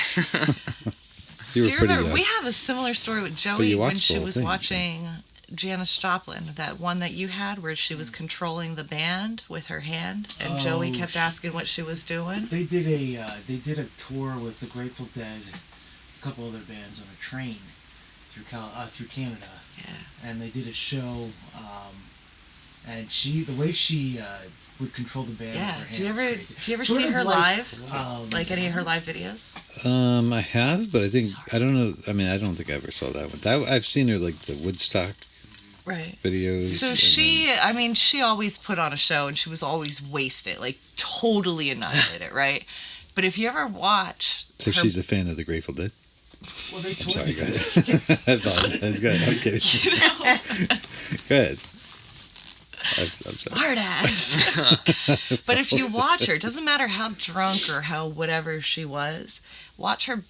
You Do were you pretty remember? young. We have a similar story with you Joey when watched the she whole was thing, so- watching Janis Joplin, that one that you had where she was controlling the band with her hand, and Joey Oh, kept asking what she was doing. They did a tour with the Grateful Dead, a couple other bands on a train through Canada. Yeah. And they did a show, and the way she would control the band Yeah. with her Do you hands ever was crazy. do you ever Sort see of her like, live? Like any of her live videos? I have, but I don't know. I mean, I don't think I ever saw that one. I've seen her like the Woodstock Right. videos. So and she always put on a show, and she was always wasted, like totally annihilated, right? But if you ever watch, so her- she's a fan of the Grateful Dead. Well, they I'm toured. sorry, guys. I apologize. Go ahead. I'm kidding. you know, Go ahead. I'm sorry. smart ass. But if you watch her, it doesn't matter how drunk or how whatever she was, watch her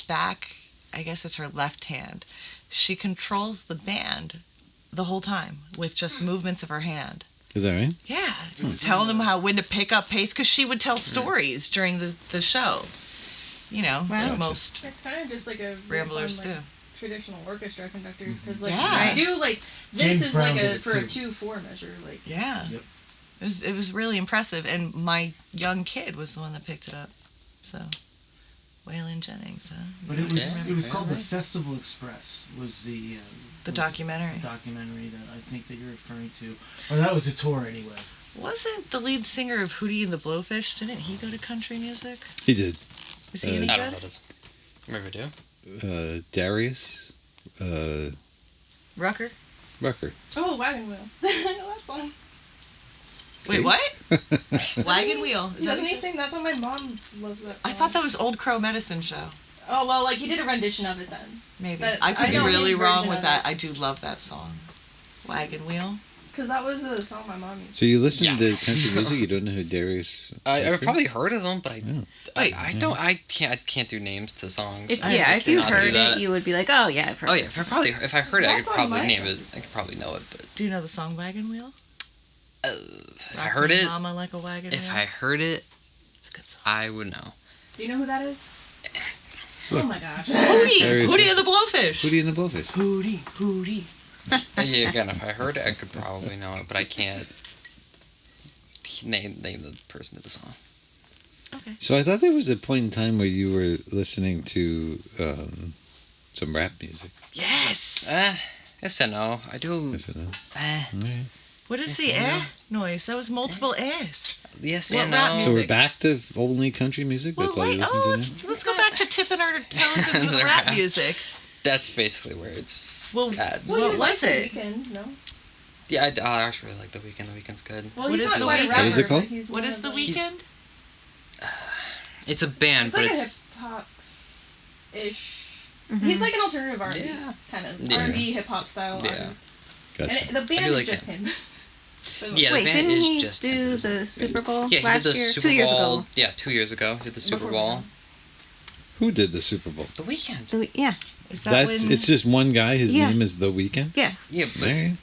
back, I guess it's her left hand. She controls the band the whole time with just movements of her hand. Is that right? Yeah, telling them when to pick up pace, because she would tell stories during the show. You know, Wow. like most It's kind of just like a ramblers fun, like, do. traditional orchestra conductors, because like Yeah. you do like this James is Brown like did a it for a too. 2/4 measure, like Yeah. Yep. It was really impressive, and my young kid was the one that picked it up. So, Waylon Jennings, huh? But it was Yeah. called the Festival Express. Was the The was documentary. The documentary that I think that you're referring to, or that was a tour anyway. Wasn't the lead singer of Hootie and the Blowfish? Didn't he go to country music? He did. Is he any I don't know good? what it is. Maybe I do. Darius Rucker? Rucker. oh, Wagon Wheel. I know that song. Wait, what? Wagon Wheel. Is that Doesn't what he you said? sing that song? My mom loves that song. I thought that was Old Crow Medicine Show. Oh well, like he did a rendition of it then, Maybe. But I could I be know really his wrong version with of that. it. I do love that song. Wagon Wheel. because that was the song my mom used. So you listen Yeah. to country music? You don't know who Darius? I've Rucker? probably heard of them, but Yeah. Wait. I can't do names to songs. If, I yeah, if you understand how to do heard it, that. you would be like, oh yeah, I've heard Oh it. yeah, if I heard it, I could That's on probably my name phone. it. I could probably know it, but Do you know the song Wagon Wheel? if I Rock heard Me it, Mama like a wagon if wheel. I heard it, It's a good song. I would know. Do you know who that is? Look. Oh my gosh. Hootie! Darius Hootie and the Blowfish! Hootie and the Blowfish. Hootie, Hootie. Yeah, again, if I heard it, I could probably know it, but I can't name the person to the song. Okay. So I thought there was a point in time where you were listening to some rap music. Yes! Yes and no. I do. Yes or no? Eh, All right. What is Yes the and noise? That was multiple S. yes What and rap no. So we're music? back to only country music. Well, That's all you wait, listen to let's go back to tipping our toes into the rap music. That's basically where it's Well, at. What you was like The it? Weeknd, no? Yeah, I actually really like The Weeknd. The Weeknd's good. Well, What he's is not The quite a Weeknd? rapper, What is it called? but he's What one is of the He's- weekend? It's a band, It's but like a it's hip hop ish. Mhm. He's like an alternative R&B Yeah. kind of Yeah. R&B hip hop style Yeah. artist. Gotcha. And the band do is like just him. him. So, Yeah, the Wait, band didn't is he just do him. the Super Bowl Yeah, he last did the year? Super 2 years Bowl. ago. Yeah, 2 years ago. He did the Super Before Bowl. we Who did the Super Bowl? The Weeknd. Yeah. Is that That's when... it's just one guy. His Yeah. name is The Weeknd. Yes. Yeah, All but right.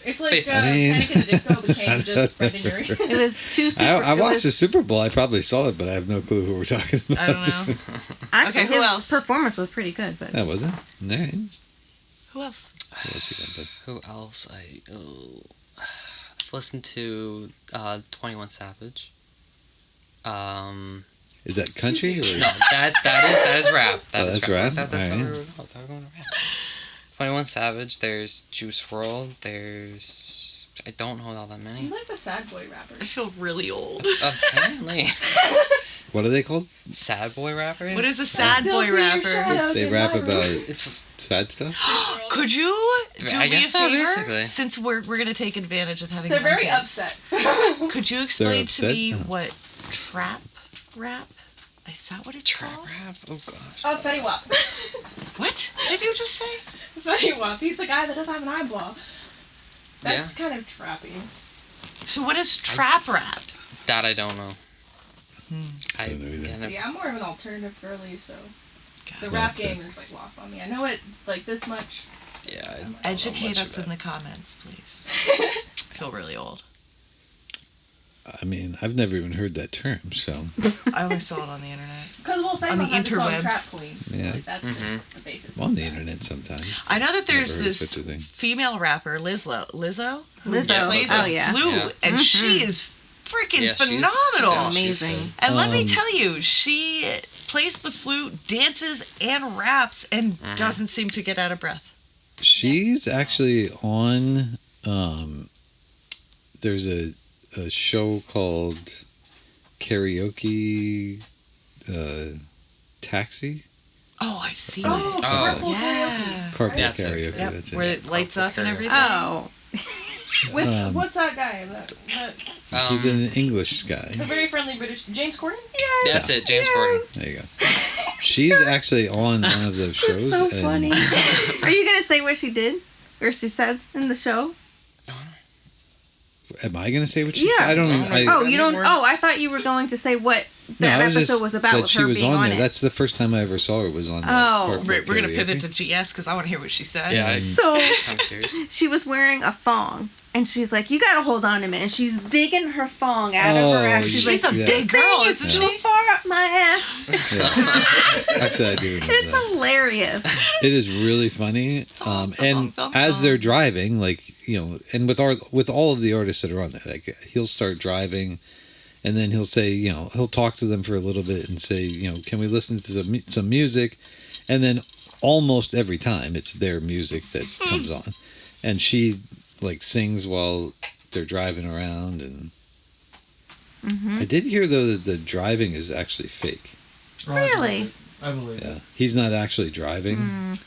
It's like Basically. I mean- Panic at the Disco became just Brendan Urie. It was two Super. I it watched was- the Super Bowl. I probably saw it, but I have no clue who we're talking about. I don't know. Actually, Okay, who his else? performance was pretty good, but That wasn't. All right. Who else? Who else you got? Bud? who else? I to listen to 21 Savage. Is that country or? No, that is rap. That's rap? That's Alright. what we're talking about. Rap. 21 Savage. There's Juice WRLD. There's I don't know all that You many. like the sad boy I rappers. feel really old. Apparently, What are they called? sad boy rappers. What is a sad boy rapper? They rap about It's sad stuff. Could you do I me guess a so, favor? basically. Since we're gonna take advantage of having They're young very kids, upset. Could you explain to upset? me Oh. what trap rap? Is that what it's trap called? rap. Oh gosh. Oh, Fetty Wap. What did you just say? Fetty Wap. He's the guy that doesn't have an eyeball. That's kind of trappy. So what is trap rap? That I don't know. I don't know either. yeah, Yeah, I'm more of an alternative girly, so the God. rap That's it. game is like lost on me. I know it like this much. yeah, I don't know Educate much us of in it. the comments, please. I feel really old. I mean, I've never even heard that term, so I always saw it on the internet. Because Fetty On the Wap had the song interwebs. Trap Queen. So, Yeah. like, that's Mhm. just the basis. I'm on the internet sometimes. I know that there's Never heard of this such a thing. female rapper, Lizzo, who Lizzo. plays Oh, the yeah. flute, Yeah. and she is freaking Yeah, she's- phenomenal. yeah, she's Amazing. good. And let me Um, tell you, she plays the flute, dances, and raps, and doesn't seem to get out of breath. She's actually on. There's a show called Karaoke Taxi. Oh, I've seen Oh, it. Carpool Yeah. Carpool That's it. Karaoke. Yep, That's where it. it lights up and Carpool everything. Oh. With Um, what's that guy? That He's an English guy. the very friendly British James Corden. That's it, James Corden. There you go. She's actually on one of those shows. So and funny. Are you gonna say what she did, or she says in the show? Am I going to say what she Yeah. said? I don't even. I, Oh, you don't. Anymore? Oh, I thought you were going to say what no, that I was episode just was about that with she her was being on on there. it. That's the first time I ever saw her was on that. Oh. Carpool We're gonna Karaoke. pivot to GS because I want to hear what she said. Yeah, So I'm curious. she was wearing a thong, and she's like, "You gotta hold on a minute." And she's digging her thong out of her Oh, ass. She's She's like, a Yeah. big girl, "This isn't thing is she? too far up my ass." Yeah. Actually, I do remember It's that. hilarious. It is really funny. And as they're driving, like, you know, and with all of the artists that are on there, like, he'll start driving, and then he'll say, you know, he'll talk to them for a little bit and say, you know, can we listen to some music? And then almost every time it's their music that comes on, and she like sings while they're driving around. And I did hear though that the driving is actually fake. Oh, Really? I believe it. Yeah, he's not actually driving. Well,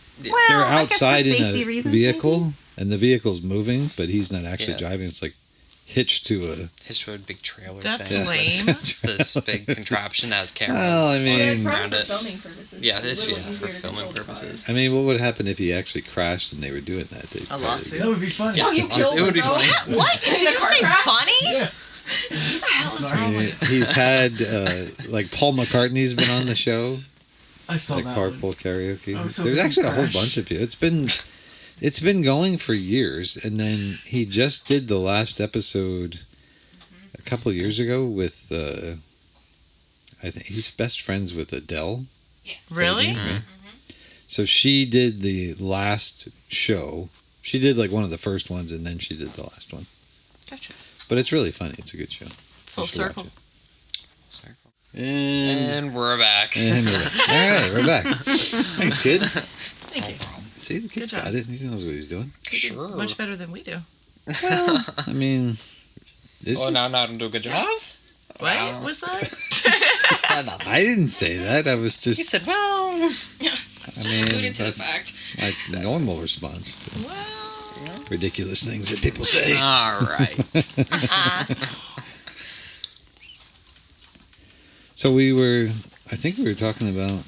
They're I guess for outside in safety a reasons, vehicle, maybe. and the vehicle's moving, but he's not actually Yeah. driving. It's like hitched to a. His road big trailer That's thing. lame. This big contraption that has cameras. Well, I on mean- it It's probably around for it. filming purposes. Yeah, It's this a little yeah for easier to filming control the car. purposes. I mean, what would happen if he actually crashed and they were doing that? They'd A probably- lawsuit. That would be funny. Oh, you Honestly, killed it would be Lizzo? funny. What? Did you car say crash? funny? Yeah. What the hell is Sorry. wrong I with mean, he's had like Paul McCartney's been on the show, I saw like that Carpool one. Karaoke. Oh, so There's he actually a whole crashed. bunch of people. It's been going for years, and then he just did the last episode a couple of years ago with. I think he's best friends with Adele. Really? Right? So she did the last show. She did like one of the first ones, and then she did the last one. Gotcha. But it's really funny. It's a good show. Full You should watch circle. it. And And we're back. we're back. All right, we're back. Thanks, kid. Thank you. See, the kid's Good job. got it. He knows what he's doing. Sure. Much better than we do. Well, I mean, is Oh, he? now I don't do a good job? What Wow. was that? I didn't say that. I was You just. said, well. I mean, Alluded to the that's fact. my normal response to Well, ridiculous things that people say. All right. So I think we were talking about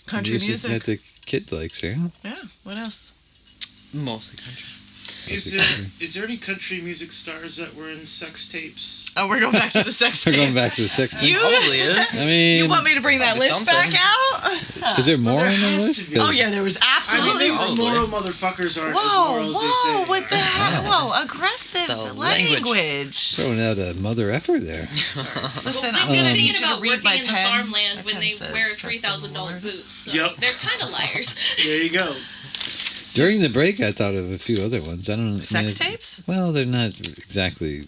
country music. that the kid likes here. Yeah. What else? Mostly country. Is there any country music stars that were in sex tapes? Oh, we're going back to the sex We're tapes. going back to the sex thing. You, Probably is. I mean, you want me to bring that Probably list back something. out? is there more there on the has list? to be. 'Cause Oh yeah, there was I mean, absolutely. these Probably. moral motherfuckers aren't as Whoa, moral as they whoa, say. what the hell? Whoa, aggressive The language. Throwing out a mother effer there. Listen, Well, I'm we've gonna been need thinking you to about read working my in the pen. farmland My when pen they says wear trust in the $3,000 Lord. boots. So Yep. they're kind of liars. There you go. During the break, I thought of a few other ones. I don't know. Sex tapes? Well, they're not exactly.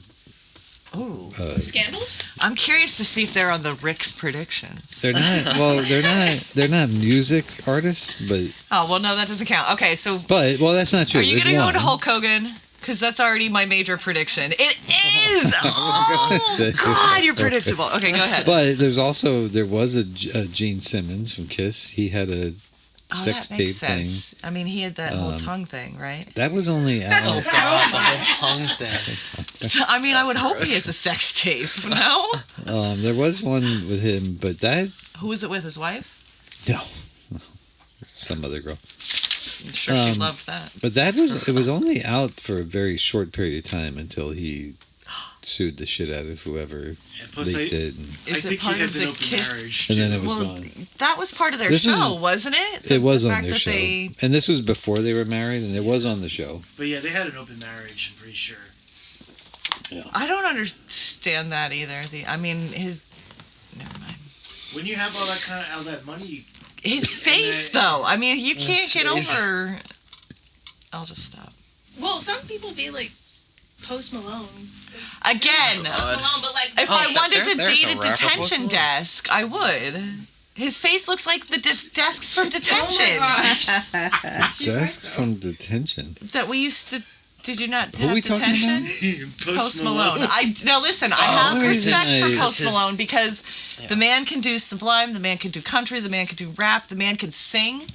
Ooh. Scandals? I'm curious to see if they're on the Rick's predictions. They're not. Well, they're not. They're not music artists, but Oh, well, no, that doesn't count. Okay, so well, that's not true. are you There's going to go one. to Hulk Hogan? Because that's already my major prediction. It is! Oh, say. God, you're predictable. Okay, go ahead. But there was a Gene Simmons from Kiss. He had a sex that tape makes thing. sense. I mean, he had that whole tongue thing, right? That was only Oh out. god, the whole tongue thing. I mean, I would hope he has a sex tape. No? There was one with him, but that Who was it with? His wife? no, some other girl. I'm sure she loved that. But it was only out for a very short period of time until he sued the shit out of whoever And plus, leaked it, and, I Is it think part he has of an the open Kiss? marriage. and then it was Well, gone. that was part of their This show, is- wasn't it? It was The on fact their that show, they- and this was before they were married, and it was on the show. But yeah, they had an open marriage, I'm pretty sure. I don't understand that either. I mean, never mind. When you have all that money, His face, though. I mean, you can't His get face. over. I'll just stop. Well, some people be like Post Malone. Again, Post Malone, but like if Oh, I wanted to there's date a a rapper detention before. desk, I would. His face looks like the desks from Oh detention my gosh. She's right, Desk though. from detention. that we used to. Did you not Who are have we talking detention? about? Post Malone. Now listen, I have only reason respect for I- Post This is- Malone because Yeah. the man can do Sublime, the man can do country, the man can do rap, the man can sing.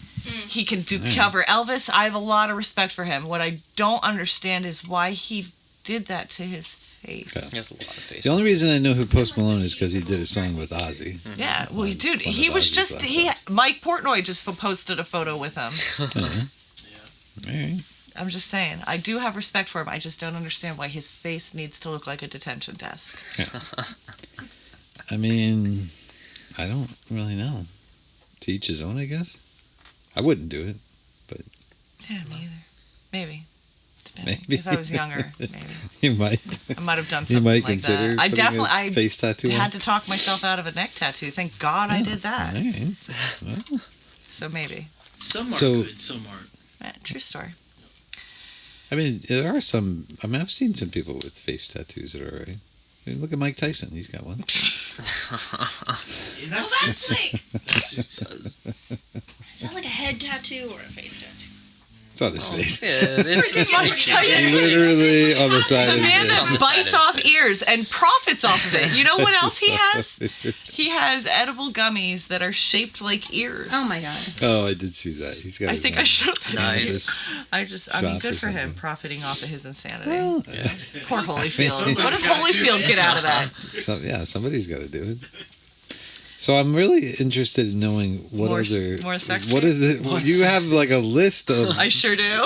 He can do cover Elvis. I have a lot of respect for him. What I don't understand is why he did that to his face. He has a lot of face. The only reason I know who Post Malone is because he did a song with Ozzy. Yeah, well, dude, One he of was Ozzy's just last Mike Portnoy just posted a photo with him. All right. I'm just saying, I do have respect for him. I just don't understand why his face needs to look like a detention desk. I mean, I don't really know. To each his own, I guess. I wouldn't do it. Yeah, me either. Maybe. Depending. Maybe. If I was younger, maybe. You might. I might have done something You might like consider that. I putting definitely, a face tattoo had on. to talk myself out of a neck tattoo. Thank God I did that. All right. Well, So maybe. Some are So- good, some aren't. True story. I mean, there are some. I mean, I've seen some people with face tattoos that are all right. I mean, look at Mike Tyson. He's got one. And Well, that's like, that suits. is that like a head tattoo or a face tattoo? It's on his face. It's Mike Tyson. Literally on the side The of man his that On the bites side of off his face. ears and profits off of it. You know what else he has? He has edible gummies that are shaped like ears. Oh my god. Oh, I did see that. He's got. I his think own I should. Nice. I mean, Shop good or for him, something. profiting off of his insanity. Well, Poor Holyfield. Somebody's What does got to. Holyfield get out of that? somebody's got to do it. So I'm really interested in knowing what More other sex what is it? More You have like a list of I sure do.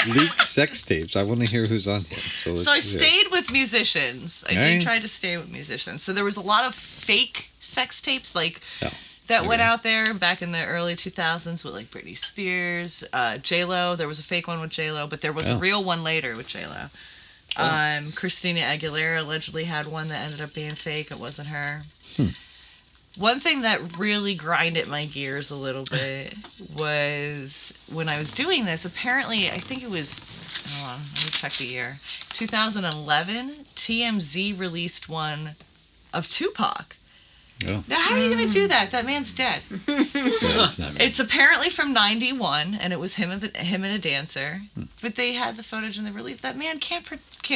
leaked sex tapes. I want to hear who's on here. So let's So I hear it. stayed with musicians. I Alright. did try to stay with musicians. So there was a lot of fake sex tapes, like Oh, that went okay. out there back in the early 2000s with like Britney Spears, J Lo. There was a fake one with J Lo, but there was a Oh. real one later with J Lo. Christina Aguilera allegedly had one that ended up being fake. It wasn't her. One thing that really grinded my gears a little bit was when I was doing this. Apparently, I think it was, hold on, let me check the year. 2011, TMZ released one of Tupac. Oh. Now, how are you going to do that? That man's dead. Yeah, that's not me. It's apparently from '91, and it was him and a dancer. Hmm. But they had the footage and they released. That man can't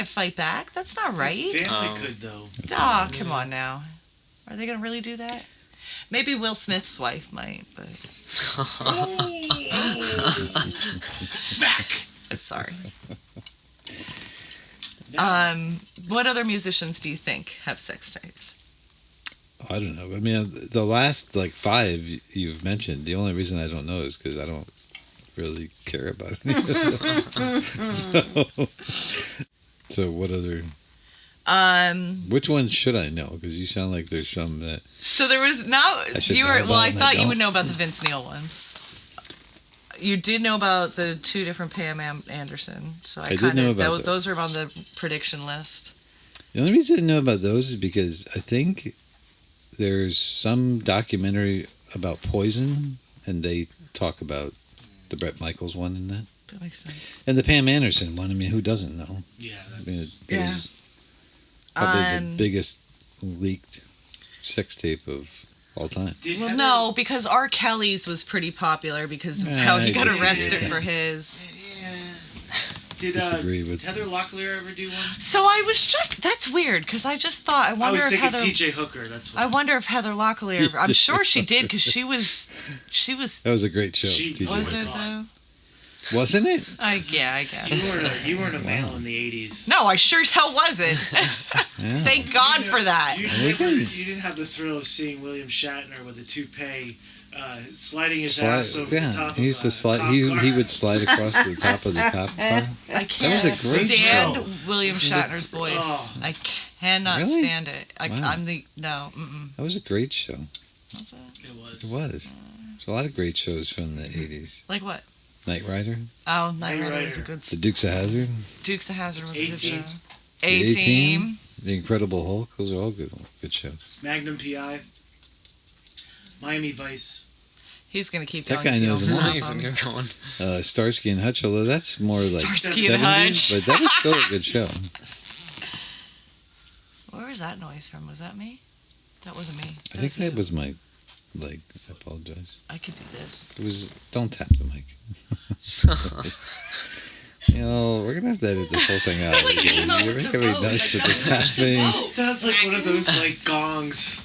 fight back. That's not right. His family Um, could, though. Oh, come on now. Are they going to really do that? Maybe Will Smith's wife might, but Smack! sorry. No. What other musicians do you think have sex tapes? I don't know. I mean, the last like 5 you've mentioned. The only reason I don't know is because I don't really care about it. So what other? Which ones should I know? Because you sound like there's some that. So there was now I should you know were about well. I them, I thought you don't. would know about the Vince Neil ones. You did know about the 2 different Pam Anderson, so I did kind know of about those are on the prediction list. The only reason I know about those is because I think there's some documentary about poison, and they talk about The Bret Michaels one in that. That makes sense. And the Pam Anderson one. I mean, who doesn't know? Yeah, I mean, that's. it was probably the Um, biggest leaked sex tape of all time. Did Well, Heather- no, because R. Kelly's was pretty popular because of Yeah, how he I got disagree arrested with for that. his. Yeah. Did Disagree with- Heather Locklear ever do one? So I was just. That's weird because I just thought. I I wonder was if thinking Heather. T.J. Hooker. That's what. I wonder if Heather Locklear. I'm sure she did because she was. That was a great show. She TJ. Was Oh my it God. though? Wasn't it? I You guess. weren't a male in the '80s. No, I sure as hell wasn't. Yeah. Thank God for that. You didn't have the thrill of seeing William Shatner with a toupee, sliding his ass over the top he used of to a slide. cop He car. would slide across the top of the cop car. I can't was a great stand show. William Shatner's voice. Oh. I cannot Really? stand it. Wow. I'm the no. Mm-mm. That was a great show. What's that? It was. It was. There's a lot of great shows from the '80s. Like what? Knight Rider, Oh, Knight Knight Rider was a Rider. good. The Dukes of Hazzard, Dukes of Hazzard was a good A-Team. show. The A-Team. The Incredible Hulk. Those are all good shows. Magnum PI. Miami Vice. He's gonna keep That going. guy if you knows don't a lot. stop him. He's going. Starsky and Hutch, although that's more like Starsky and 70s, Hutch. but that was still a good show. Where was that noise from? Was that me? That wasn't me. I think that was my leg. I apologize. I could do this. It was. Don't tap the mic. You know, we're gonna have to edit this whole thing out. Like, You're hang on with making the me boat. nuts with Like, the touch the tapping. boat. Sounds like one of those like gongs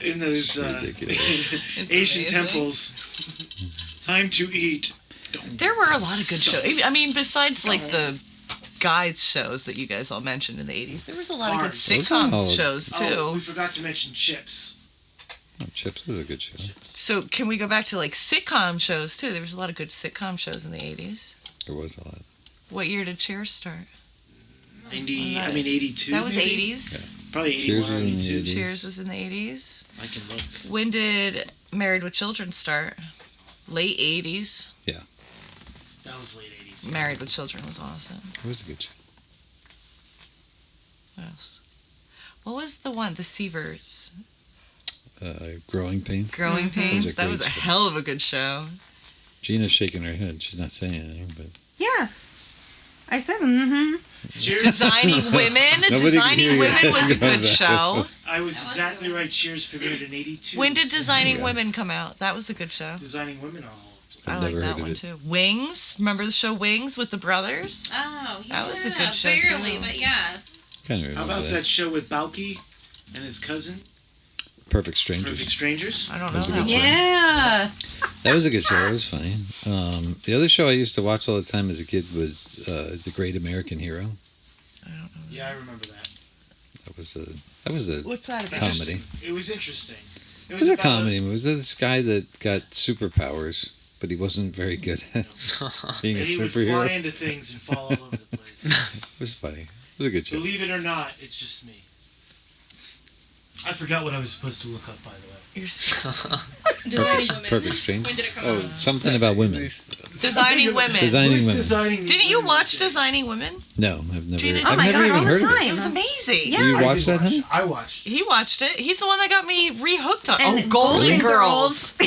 in those Ridiculous. Asian amazing. temples. Time to eat. There were a lot of good shows. I mean, besides like the guides shows that you guys all mentioned in the 80s, there was a lot of good Ours. Those are sitcom all- shows too. Oh, we forgot to mention Chips. Oh, Chips was a good show. So can we go back to like sitcom shows too? There was a lot of good sitcom shows in the 80s. There was a lot. What year did Cheers start? 82. That was maybe? 80s. Probably Cheers 81 was in the 82. 80s. Cheers was in the 80s. I can look. When did Married with Children start? Late 80s. That was late 80s. Married with Children was awesome. It was a good show. What else? What was the one? The Seavers. Growing Pains. Growing Pains. a That great was a show. hell of a good show. Gina's shaking her head. She's not saying anything, but Yes. I said, mm-hmm. Cheers. Designing Women. Nobody can hear Designing you. Women was a Go good back. show. I was exactly right. Cheers premiered in 82. When did So Designing Yeah. Women come out? That was a good show. Designing Women are all. I've I never like that heard of one it. too. Wings. Remember the show Wings with the brothers? Oh, yeah. That was a good show, Barely, too. but yes. kind of How remember about that show with Balky and his cousin, Perfect Strangers. Perfect Strangers? I don't That was a know. good That show. one. Yeah. That was a good show. It was funny. The other show I used to watch all the time as a kid was The Great American Hero. I don't know. Yeah, I remember that. That was a What's that about? comedy. It was interesting. It was a about comedy. It was this guy that got superpowers, but he wasn't very good at being a And he would fly superhero. into things and fall all over the place. It was funny. It was a good show. Believe it or not, it's just me. I forgot what I was supposed to look up, by the way. You're so- Designing Women. Perfect Strangers. When did it come Oh, out? something about women. Designing Women. Designing Who's Women. designing these Didn't you women watch these days? Designing Women? No, I've never. Gina- Oh I've my never God, even all the heard of time. it. It was amazing. Yeah. You I watched did that, honey? I watched. He watched it. He's the one that got me re-hooked on. And Oh, Golden Golden Girls. Oh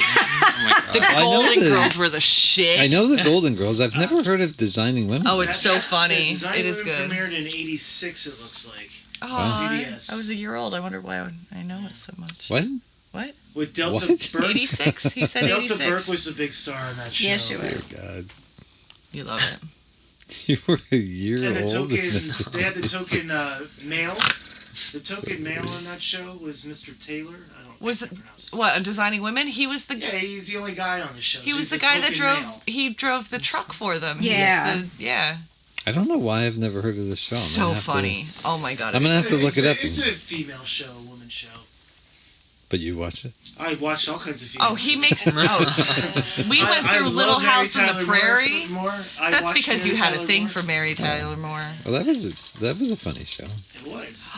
my The god. I know Golden the- Girls were the shit. I know the Golden Girls. I've never heard of Designing Women. Oh, it's so That's- funny. Designing It is Women good. Premiered in '86. It looks like. Oh, CBS. I was a year old. I wonder why I know it so much. What? What? With Delta What? Burke. 86? He said Delta 86. Burke was the big star on that show. Yes, she was. Dear God. You love it. You were a year And the old. token, they had the token male. The token male on that show was Mr. Taylor. I don't Was think it I pronounced what? On Designing Women? He was the Yeah, he's the only guy on the show. he so was he's the a guy that token drove. male. He drove the truck for them. He was Yeah. yeah. I don't know why I've never heard of this show. I'm So gonna have to- funny. Oh my god. I'm gonna have to look it up. It's a female show, a woman show. But you watched it? I watched all kinds of female Oh, he shows. makes. Oh, we went I through love Little Mary House on Tyler the Moore Prairie. more. I That's watched because you Mary had a Tyler thing Moore. for Mary Tyler Moore. Well, that was a funny show. It was.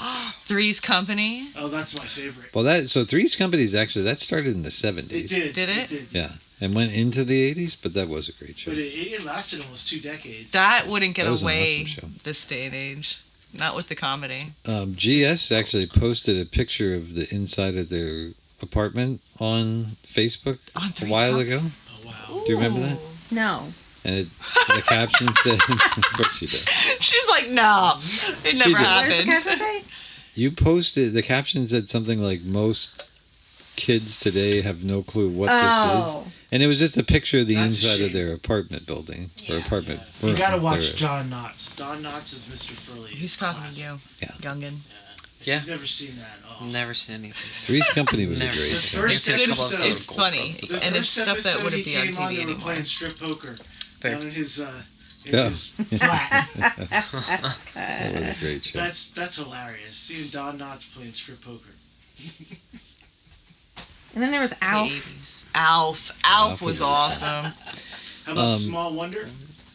Three's Company. Oh, that's my favorite. Well, Three's Companies actually that started in the 70s. It did. Did it? did. Yeah, and went into the 80s, but that was a great show. But it lasted almost 2 decades. That wouldn't get That was an away awesome show. this day and age. Not with the comedy. GS actually posted a picture of the inside of their apartment on Facebook On a Three's while Company? ago. Oh, wow. Do you remember that? No. And the caption said, of course she did. She's like, no, it never did. What does the happened. caption say? You posted, the caption said something like, most kids today have no clue what this Oh. is. And it was just a picture of the That's a inside of shame. their apartment building. Or apartment. You gotta room. watch There. Don Knotts. Don Knotts is Mr. Furley. He's It's talking classic. to you, Yeah. youngin. If Yeah. you've never seen that, oh. Never seen any of these. Three's Company was a Never great The show. first I've seen a couple episode- episodes It's of funny. Gold. The And it's first stuff that episode wouldn't he be on came on, TV they were anymore. playing strip poker Fair. down in his Yeah. flat. That was a great show. That's hilarious. Seeing Don Knotts playing strip poker. And then there was Alf. Babies. Alf. Alf was awesome. How about Um, Small Wonder?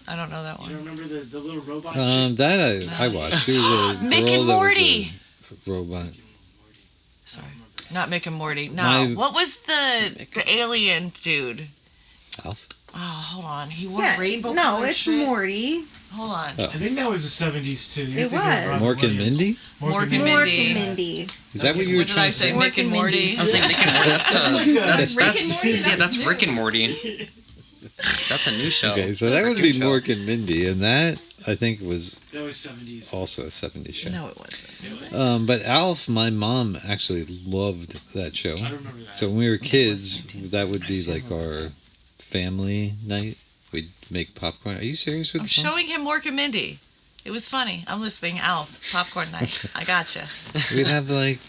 I don't know that You don't one. remember the little robot chick? That I watched. There was a Mick girl and that was Morty. a robot. Sorry. Not Mick and Morty. No. My- What was the alien dude? Alf? Oh, hold on. He wore Yeah, rainbow no, colored it's shit. Morty. Hold on. Oh. I think that was the 70s too. You're It thinking of was. Robin Mork and Williams. Mindy? Mork and Mork Mindy. and Mindy. Is that what you were What did I trying to say? say? Mick and Morty? I was saying Rick and Morty. That's Rick and Morty, Rick and new. Morty. That's a new show. Okay, so that would Rick be and show. Mork and Mindy, and that I think was That was 70s. also a 70s show. No, it wasn't. It was. But Alf, my mom actually loved that show. I remember that. So when we were kids, that would be like our family night. We'd make popcorn. Are you serious with I'm the phone? showing him Mork and Mindy. It was funny. I'm listening. Alf. Popcorn night. I gotcha. We'd have like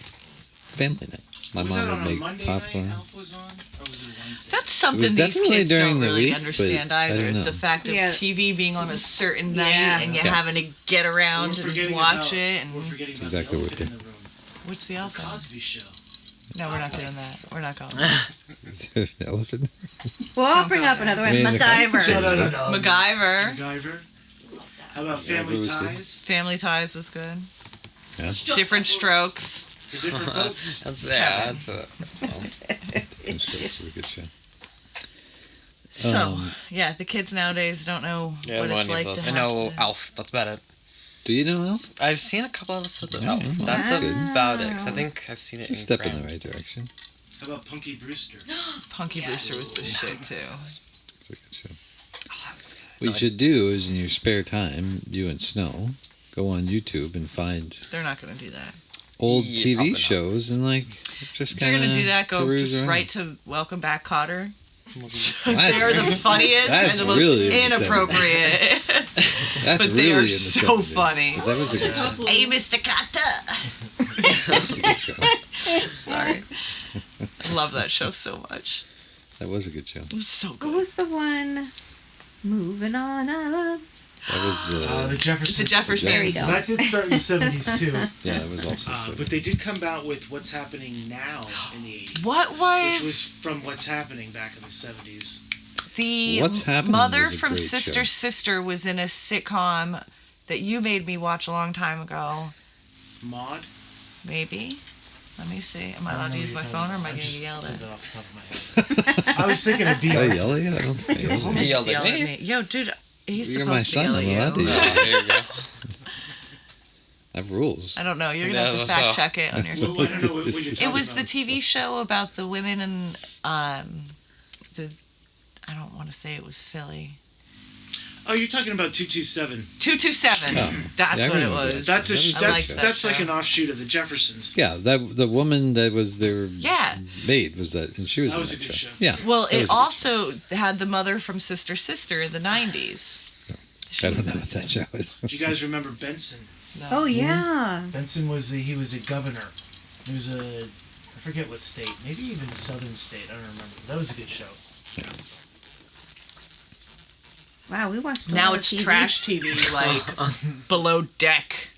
family night. My was that mom on would a make Monday popcorn. night Alf was on? Or was it Wednesday? That's something was these definitely kids during don't the really week, understand but I either. don't know. The fact of Yeah. TV being on a certain night Yeah. and you Yeah. having to get around We're and forgetting watch about- it. And We're forgetting about Exactly the what elephant in the room. what's the The elephant? Cosby Show. No, we're not doing that. We're not going. There's an elephant. Well, I'll bring up another one. I mean, the MacGyver. No. MacGyver. MacGyver. How about Yeah, Family it was good. Ties? Family Ties was good. Yeah. Different Strokes. For different folks. That's a. Different Strokes was a good show. So, Um, yeah, the kids nowadays don't know Yeah, what I it's know any like of those. to I have know to... Alf. That's about it. Do you know Alf? I've seen a couple episodes of Yeah, Alf. yeah, That's that's good. about it. 'Cause I think I've seen It's it a in step in the grams. right direction. How about Punky Brewster? Punky Brewster was the shit, too. It's a good show. Oh, that was good. What you should do is in your spare time, you and Snow, go on YouTube and find They're not going to do that. old Yeah, probably TV not. shows and like just If you're kind of going to do that, go peruse just around. right to Welcome Back, Cotter. That's They're the funniest that's and the most really in the inappropriate. That's but really they are in the so 70s. funny. That was a good show. Hey, Mr. Cotter! That was a good show. Sorry. I love that show so much. That was a good show. It was so What good. was the one? Moving on up. That was The Jeffersons. The Jeffersons. There you go. That did start in the 70s too. yeah, that was also. But they did come out with What's Happening Now in the 80s. What was, Which was from What's Happening back in the 70s. the What's Happening mother was a from great Sister show. Sister was in a sitcom that you made me watch a long time ago. Maud? Maybe. Let me see. Am I allowed to use my phone or am I going to get yelled at? Off the top of my head. I was thinking of Did I BR. yell at you? I don't think I yelled at You you. yelled at Yell me? Yo, dude, he's You're supposed my to son, yell at I'm you. allowed to Oh, yell. there you go. I have rules. I don't know. You're gonna have to Yeah, fact so- check it on your. Well, I don't know what you're It talking was the about. TV show about the women and the. I don't want to say it was Philly. Oh, you're talking about 227. 227. Oh. That's Yeah, I what it remember that. was. That's That I was like that's that like show. an offshoot of the Jeffersons. Yeah, that the woman that was their Yeah. maid was that, and she was That in was that a good show. Yeah. Well, that was a it good also had the mother from Sister Sister in the 90s. show. I don't know what that show is. Do you guys remember Benson? No. Oh yeah. Benson was he was a governor. He was I forget what state, maybe even a southern state. I don't remember. That was a good show. Wow, we watched. A Now lot it's of TV. trash TV, like Below Deck.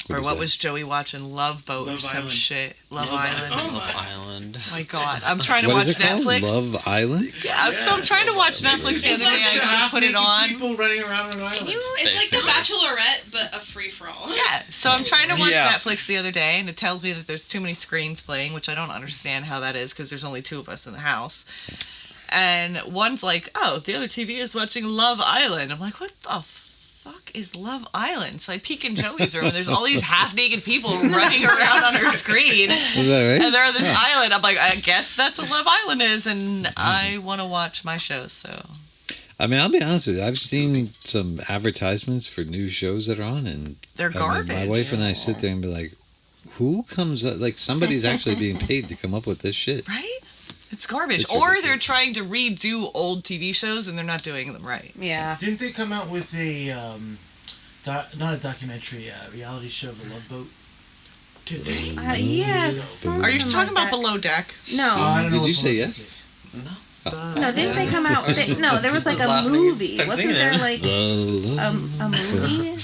Or is what that? was Joey watching? Love Boat or Love some Island. shit. Love Love Island. Island. Oh Love Island. my god. I'm trying to What watch is it called? Netflix. Love Island? Yeah, so I'm trying to watch Netflix the other day. I put it on. People running around on an island. It's like The Bachelorette, but a free for all. Yeah, so I'm trying to watch Yeah. Netflix the other day, and it tells me that there's too many screens playing, which I don't understand how that is because there's only 2 of us in the house. And one's like, oh, the other TV is watching Love Island. I'm like, what the fuck is Love Island? So I peek in Joey's room, and there's all these half-naked people running around on her screen. Is that right? And they're on this island. I'm like, I guess that's what Love Island is, and I want to watch my show, so. I mean, I'll be honest with you. I've seen some advertisements for new shows that are on, and They're I mean, garbage. my wife and I sit there and be like, "Who comes up? Like somebody's actually being paid to come up with this shit." Right? It's garbage. It's or they're ridiculous. trying to redo old TV shows and they're not doing them right. Yeah. Didn't they come out with a not a documentary, reality show, The Love Boat? Did they? Yes. Are you something talking like about that. Below Deck? No. I don't know Did what you say Below yes? Deck is. No, didn't they come out? No, there was like a Laughing, movie. start Wasn't singing there it. like a movie?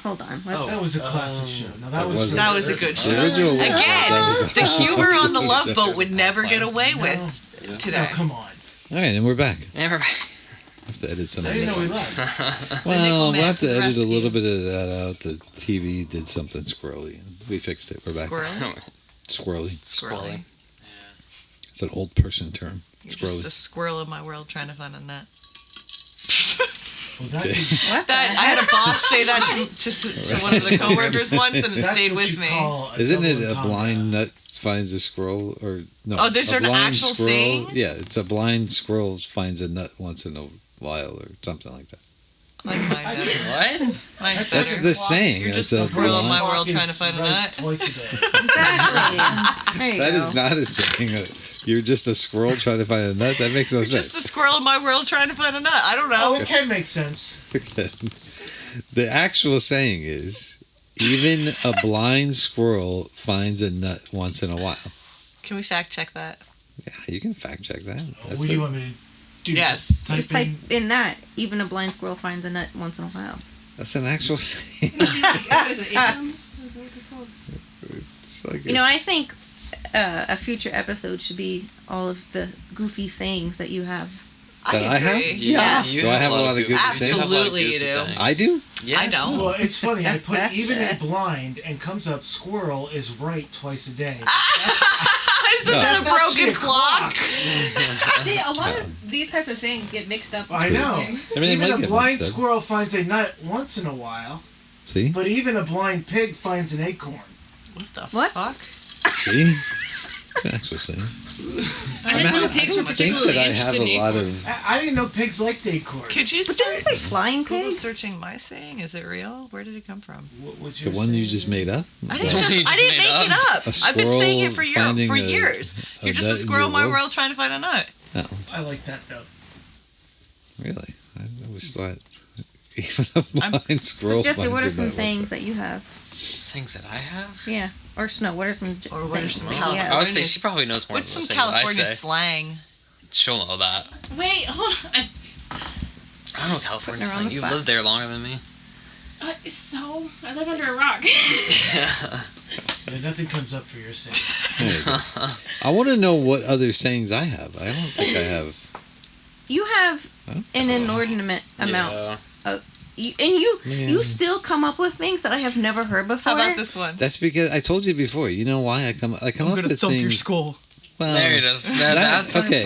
Hold on. Let's- That was a classic show. No, that was wasn't- That was a good The show. original Again, that was a- the humor on the Love Boat would never get away with No, today. come on. All right, and we're back. Never mind. I have to edit some I of didn't know we that. left. Well, we'll have to Nickelback edit a little rescue. bit of that out. The TV did something squirrely. We fixed it. We're back. Squirrel? Squirrely. Squirrely. It's an old person term. You're Squirrely. just a squirrel in my world trying to find a nut. Well, that Okay. is, What That the I had heck? a boss say that to one of the coworkers once, and it that's stayed what with you me. call a Isn't double it a entendre. blind nut finds a squirrel? Or no? Oh, there's a an blind actual squirrel. saying? Yeah, it's a blind squirrel finds a nut once in a while or something like that. Like mine better. What? Mine's That's That's better. the saying. You're It's just a a squirrel in blind- my world Clock trying to is find a right nut. Twice a day. Exactly. There you That go. is not a saying. You're just a squirrel trying to find a nut. That makes no You're sense. just a squirrel in my world trying to find a nut. I don't Oh, know. it can make sense. The actual saying is, even a blind squirrel finds a nut once in a while. Can we fact check that? Yeah, you can fact check that. That's What do you want me to do? Yes. Just type in that. Even a blind squirrel finds a nut once in a while. That's an actual saying. What is it? Idioms? Is that what they're called? It's like You know, I think a future episode should be all of the goofy sayings that you have. That I have? agree. Yeah. You So I have a lot of goofy good sayings. sayings? Absolutely you do. sayings. I do. Yes. I don't. Well, it's funny. I put even a blind and comes up squirrel is right twice a day. Isn't that a That's actually broken clock? See, a lot of these type of sayings get mixed up. I know. I mean, it Even might a get blind mixed up. squirrel finds a nut once in a while, See? but even a blind pig finds an acorn. What the What? fuck? See? It's an actual saying. I didn't know pigs were I think that I have a lot of. I didn't know pigs liked acorns. Could you But didn't you start say flying Google pig? searching my saying? Is it real? Where did it come from? What was The your one you saying? just made up? I didn't The one you just I just didn't made make it up. up. A I've been saying it squirrel for finding a- years. a You're just nut a in squirrel in your my world? world trying to find a nut. No, I like that though. really. I always thought even a blind squirrel So, Jesse, finds what a are some nut once in a sayings that you have? Sayings that I have? Yeah. Or Snow, what are some Or what are sayings some that you California- have? I would say she probably knows more What's than some the sayings I California say. slang? She'll know that. Wait, hold on. I don't know California Putting her on slang. the You spot. lived there longer than me. So, I live under a rock. Yeah, nothing comes up for your saying. There you go. I want to know what other sayings I have. I don't think I have. You have Huh? an inordinate amount. Yeah. You still come up with things that I have never heard before. How about this one? That's because I told you before. You know why I come up with things. skull. Well, There it is. That's okay.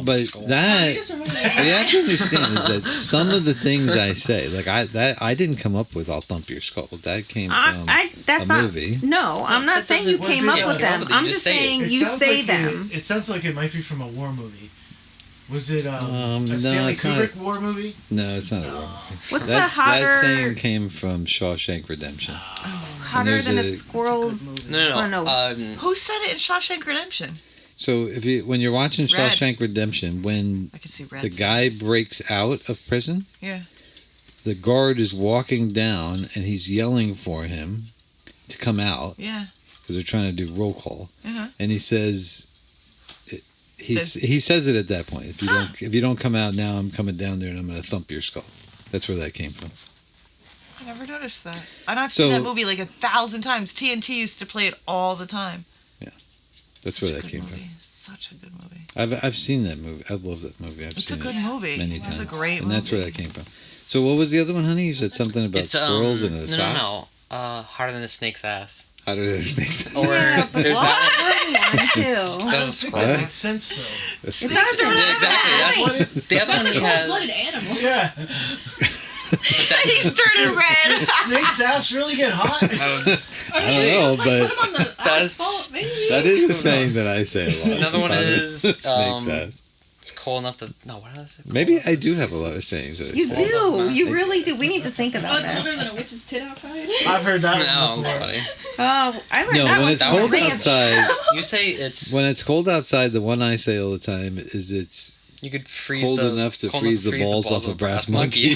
But that Just remember what you have to understand is that some of the things I say, like I didn't come up with "I'll thump your skull." That came from that's a not. movie. No, I'm not That saying you doesn't- came was it- up with yeah, them. but you I'm just just say it. saying It you sounds say like them. It sounds like it might be from a war movie. Was it a no, Stanley it's not. Kubrick war movie? No, it's not a war movie. What's That the hotter, saying came from Shawshank Redemption. hotter there's than a a- squirrel's? No. Oh, no. Who said it in Shawshank Redemption? So when you're watching Red. Shawshank Redemption, when I could see red. the guy breaks out of prison, Yeah. the guard is walking down and he's yelling for him to come out Yeah. because they're trying to do roll call, Uh-huh. and he says. He says it at that point. If you don't come out now, I'm coming down there and I'm going to thump your skull. That's where that came from. I never noticed that. And I've So- seen that movie like 1,000 times. TNT used to play it all the time. That's Such where a that good came movie. Such a good movie. from. I've seen that movie. I love that movie. I've It's a seen good it movie. many times. It's a great and movie. that's where that came from. So what was the other one, honey? You said something about It's squirrels and a sock. no. Harder than a snake's ass. How do they snakes? Or Yeah, but there's what? that One, too. I There's don't a think squirrel. that makes sense though. It doesn't. Yeah, exactly. That's the other one he has. Cold-blooded animal. Yeah. He's turning red. Snake's ass really get hot? I don't know, but Put him on the That's- asphalt, maybe. that is a saying that I say a lot. Another one How do is, snake's ass. It's cold enough to. No, what else? Maybe I do have a lot of sayings. That I You say. do. You really do. We need to think Oh, about it's colder this. than a witch's tit outside. I've heard that No, one before. funny. Oh, I learned No, that when one it's from cold Ranch. outside, You say it's when it's cold outside, the one I say all the time is it's you could freeze cold the, enough to cold freeze the balls off a brass monkey.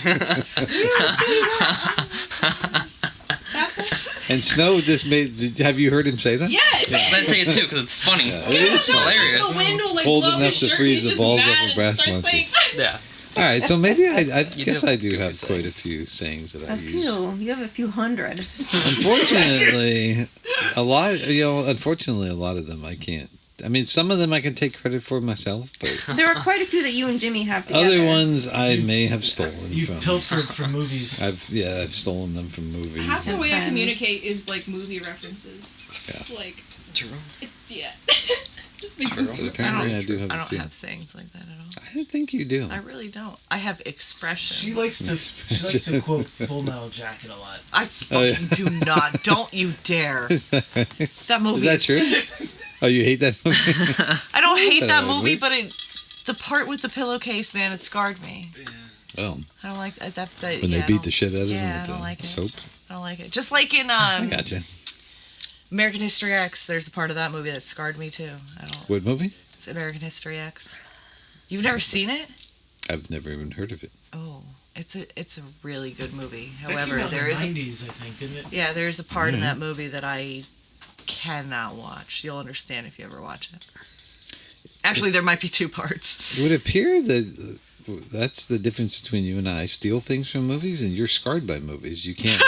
And Snow just made. Have you heard him say that? Yes. I say it too because it's funny. Yeah, it is It's funny. hilarious. The wind will like Cold blow enough his to shirt. freeze He's the just balls mad off a and brass starts monkey. saying- Yeah. All right, so maybe I You guess do I do have have quite a sayings. few sayings that I A use. few. You have a few hundred. Unfortunately, a lot. Unfortunately, a lot of them I can't. I mean, some of them I can take credit for myself, but There are quite a few that you and Jimmy have together. other ones I may have stolen You from. pilfered from movies. I've stolen them from movies. Half the and- way I Friends. communicate is like movie references. Yeah. Like, True. yeah. Just make True. But movie apparently, I do have I a don't few. have sayings like that at all. I think you do. I really don't. I have expressions. She likes to quote Full Metal Jacket a lot. I fucking do not. Don't you dare. Is that right? That movie Is that true? Oh, you hate that movie? I don't hate that movie? movie, but the part with the pillowcase, man, it scarred me. Oh, I don't like that. when yeah, they I beat don't- the shit out of him yeah, I with don't the like it. soap. I don't like it. Just like in I gotcha. American History X, there's a part of that movie that scarred me too. I don't. What movie? It's American History X. You've never seen it? I've never even heard of it. Oh, it's a really good movie. That came However, out in there the is a 90s, I think, didn't it? yeah, there is a part in Alright. that movie that I cannot watch. You'll understand if you ever watch it. Actually, there might be two parts. It would appear that that's the difference between you and I. Steal things from movies, and you're scarred by movies. You can't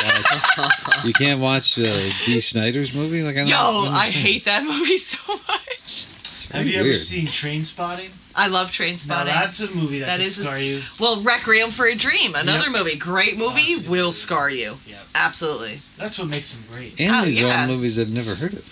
watch. You can't watch Dee Snider's movie. Like I don't. Yo, I understand. hate that movie so much. It's Have very you ever weird. seen Train Spotting? I love Train Now Spotting. that's a movie that That could is a scar you. Well, Requiem for a Dream, another Yep. movie, great movie, Awesome. will scar you. Yep. Absolutely. That's what makes them great. And Oh, these are yeah. all movies I've never heard of.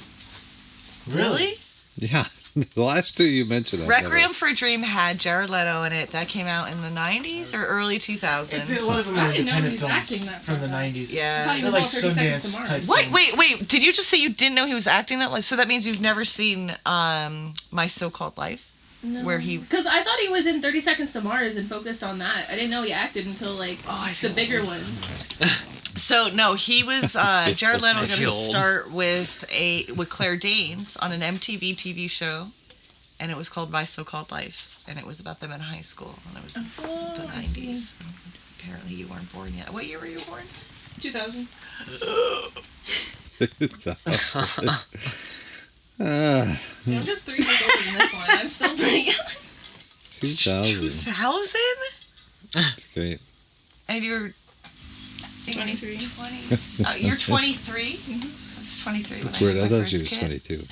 Really? Yeah, the last two you mentioned. I've Requiem for a Dream had Jared Leto in it. That came out in the 90s or early 2000s. It's a lot of them I are didn't know he independent was films acting that from the far back. 90s. I thought Yeah. he They're was like all 30 Seconds Sundance to Mars. type What? films. Wait. Did you just say you didn't know he was acting that? So that means you've never seen My So-Called Life? No. Where he- Because I thought he was in 30 Seconds to Mars and focused on that. I didn't know he acted until like I the feel bigger old. ones. So no, he was Jared Leto I got feel to old. start with Claire Danes on an MTV TV show, and it was called My So-Called Life, and it was about them in high school, and it was the I see. 90s. Apparently, you weren't born yet. What year were you born? 2000. never. I'm just 3 years older than this one. I'm still pretty young. 2000. 2000? That's great. And you're 23. 20. You're 23. I was 23 when That's I weird. had I my thought she first was kid. 22.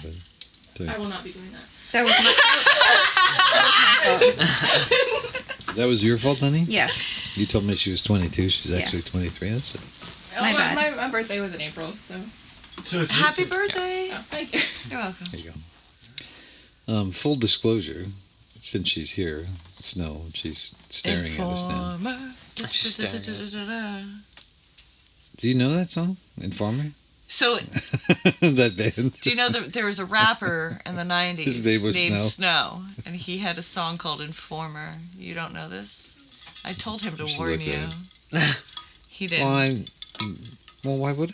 But I will not be doing that. That was my that was your fault, honey? Yeah. You told me she was 22. She's Yeah. actually 23. That's My bad. My birthday was in April, so. So it's Happy this- birthday! Oh, thank you. You're welcome. There you go. Full disclosure, since she's here, Snow, she's staring at us now. Informer. She's staring at us. Do you know that song, Informer? So, That band. do you know that there was a rapper in the 90s His name was named Snow. Snow, and he had a song called Informer. You don't know this? I told him to You should warn look you. at He didn't. Well, why would I?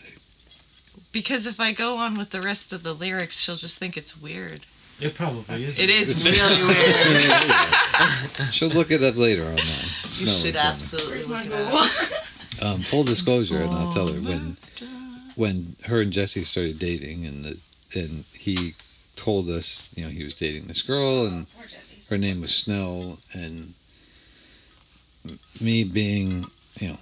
Because if I go on with the rest of the lyrics, she'll just think it's weird. It probably is. It is It's- really weird. She'll look it up later online. You Snow should Informer. absolutely Where's my look Google? it up. Full disclosure, and I'll tell her when her and Jesse started dating, and he told us, he was dating this girl, and her name was Snow, and me being, as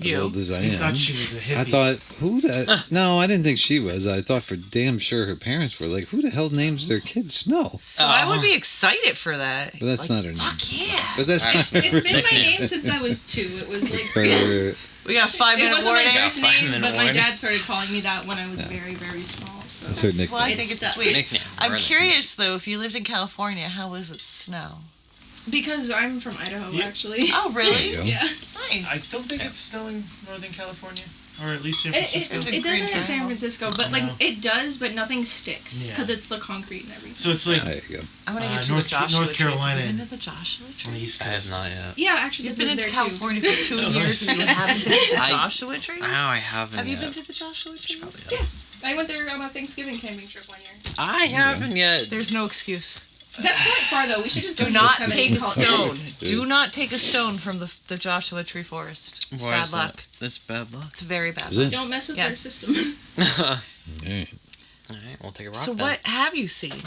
You. old as I He am, thought she was a hippie. I thought, no, I didn't think she was. I thought for damn sure her parents were like, who the hell names their kid Snow? So I would be excited for that. But that's not her name. Fuck yeah. But that's not her It's been my name. name since I was 2. It was like. It's her. We got a It 5-minute wasn't my warning. birth name, 5-minute but my warning. dad started calling me that when I was very, very small. So That's her Well, I nickname. think it's It's sweet. Nickname. I'm Right. curious though, if you lived in California, how was it snow? Because I'm from Idaho, Yeah. actually. Oh, There you really? go. Yeah. I Nice. don't think it's snowing Northern California. or at least San It Francisco. doesn't in San Francisco, but like No. it does, but nothing sticks Yeah. because it's the concrete and everything. So it's like There you go. I want to get to North the Joshua North Carolina trees. Have you and- been to the Joshua on the trees? East I have Coast. not yet. Yeah, actually, You've did been live in there California for 2 Oh, years nice. and you haven't been to the I- Joshua trees? Wow, I haven't Have you yet. been to the Joshua trees? too. I went there on a Thanksgiving camping trip one year. I haven't yet. There's no excuse. That's quite far though. We should just go Do to not Yosemite take and a call it stone. It Do is. not take a stone from the Joshua Tree Forest. It's Why bad is luck. that? It's bad luck. It's very bad Is luck. it? Don't mess with their Yes. system. Alright, All right. we'll take a rock So then. what have you seen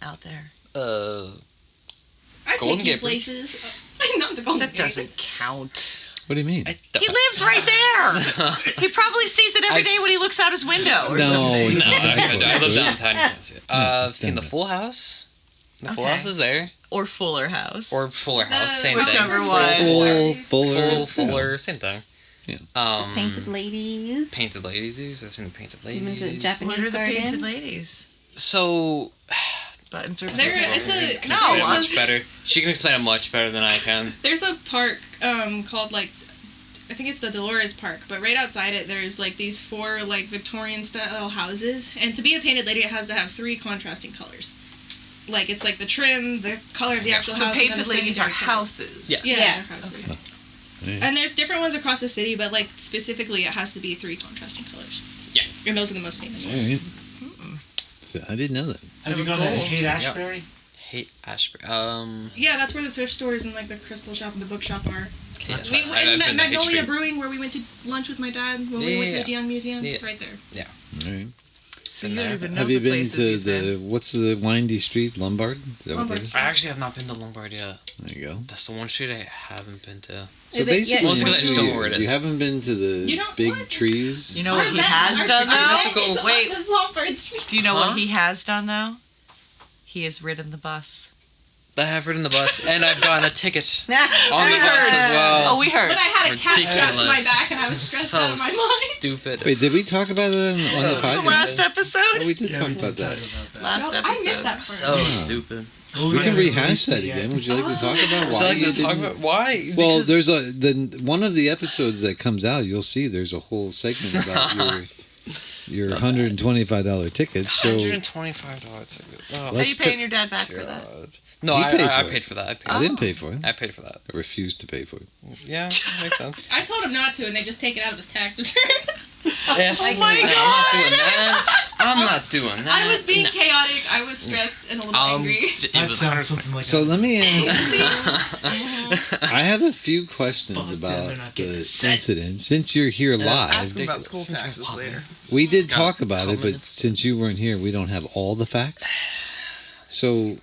out there? I Golden take you Gate Bridge. places. Not the Golden That Gate. doesn't count. What do you mean? He lives right there. He probably sees it every I've day when he looks out his window. Or No, something. it's No, not that I close, live is it? downtown. You can't see it. No, I've it's seen the down Full House. The Full Okay. House is there. Or Fuller House. Or Fuller House, same Whichever thing. one. Fuller, Fuller, same thing. Yeah. Painted ladies. Painted Ladies. I've seen the Painted You went to the Ladies. Japanese What are the garden. painted ladies? So, Buttons or There, it's a can No, explain it I'm- much better. She can explain it much better than I can. There's a park called like I think it's the Dolores Park, but right outside it there's like these 4 like Victorian style houses, and to be a painted lady it has to have 3 contrasting colors. Like it's like the trim, the color of the actual So house. and then painted the ladies are secondary color. houses. Yes. Yeah, Yeah. they're houses. Yeah. And there's different ones across the city, but like specifically it has to be 3 contrasting colors. Yeah. And those are the most famous All ones. right. So I didn't know that. Have you That gone was to cool. Haight Ashbury? Hate Ashbury. Yeah, that's where the thrift stores and like the crystal shop and the bookshop are. Okay, That's We I've in been to Haight Magnolia Street. Brewing, where we went to lunch with my dad when we went to Yeah. the DeYoung Museum. Yeah. It's right there. All right. So Been you don't there. even know Have the you been places to you've the been. what's the windy street Lombard? Is that what Lombard that is? Street. I actually have not been to Lombard yet. There you go. That's the one street I haven't been to. So Yeah, but basically, Mostly 'cause I just don't know where it you is. haven't been to the You don't- big what? trees. You know what Our he vet- has our- done our though? vet is Wait. on the Lombard Street. Do you know Huh? what he has done though? He has ridden the bus. I have ridden the bus, and I've gotten a ticket Nah, on the I bus heard. as well. Oh, we heard. But I had a cat strapped to my Ridiculous. back, and I was stressed so out of my mind. stupid. Wait, did we talk about that on the So- podcast? The last Oh, episode? we did Yeah, talk we about did that. talk about that. Last No, episode. I missed that part. So Yeah. stupid. We can rehash that again. Would you like to talk about Would why you like you to talk didn't- about why? Well, Because- there's one of the episodes that comes out. You'll see there's a whole segment about your $125 ticket. So $125 ticket. Oh, Are you Let's paying ta- your dad back for that? God. No, He I paid paid for for it. that. I didn't pay for it. I paid for that. I refused to pay for it. Yeah, makes sense. I told him not to, and they just take it out of his tax return. Yes. Oh my No, I'm not doing that. I was being No. chaotic. I was stressed and a little angry. It That was sounds something like So a let me ask. $100. I have a few questions Fuck them, about they're not getting the a cent. incident. Since you're here Yeah. live, Ask him about school Since we're taxes public. later. we did Got talk about it, but comments. since you weren't here, we don't have all the facts. So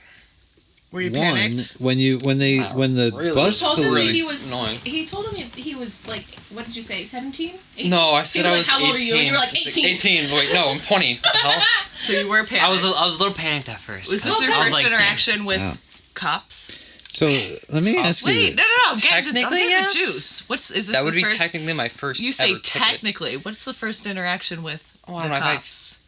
Were you one, panicked? when the Really? bus He told him Really he was. annoying. He told him he was like, what did you say, 17? 18? No, I He said was I like, was how 18. old are you? And you were like, 18. 18. Wait, no, I'm 20. What the hell? So you were panicked. I was a little panicked at first. Was this 'cause your I was first like, interaction with Wow. cops? So let me ask you Wait, no, this. no, no. Technically, get yes. the juice. Is this that would the be first? technically my first. You say ever ticket. technically. What's the first interaction with Oh, I the don't know, cops?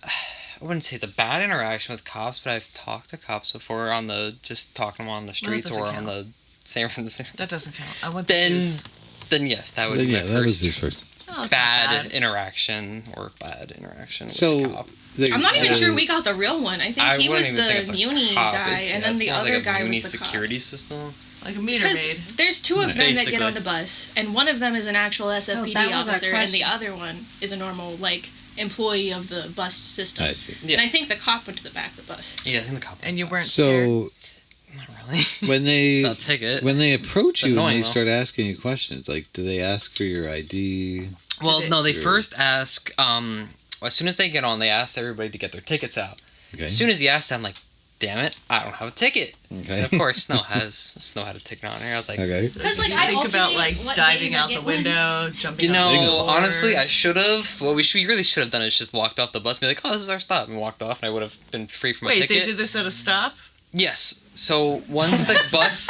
I wouldn't say it's a bad interaction with cops, but I've talked to cops before on the just talking to them on the streets doesn't or on count. the San Francisco. That doesn't count. I want the Then, juice. then yes, that would be Yeah, my that was first his first. Oh, it's not bad interaction or bad interaction with a So cop. I'm not even sure we got the real one. I think I he was wouldn't even think it's the a Muni cop. guy, It's- and then it's the more other like a guy Muni was the security system. like a meter Because maid. there's 2 of them that Basically. get on the bus, and one of them is an actual SFPD that was our officer, and the question. other one is a normal like employee of the bus system. I see. Yeah. And I think the cop went to the back of the bus. Yeah, I think the cop. And you weren't scared. So Not really. when they It's not a ticket. when they approach you and Annoying, they though. start asking you questions, like, do they ask for your ID? Well, Did it- no, they Or- first ask. As soon as they get on, they ask everybody to get their tickets out. Okay. As soon as he asked, I'm like, "Damn it, I don't have a ticket." Okay. And of course, Snow had a ticket on there. I was like, Okay. Because like Did you I think about alternate like what diving days I out the get one. window, jumping. you out the know, door? honestly, I should have. What we really should have done is just walked off the bus and be like, "Oh, this is our stop," and walked off, and I would have been free from a Wait, ticket. they did this at a stop? Yes. So once the bus.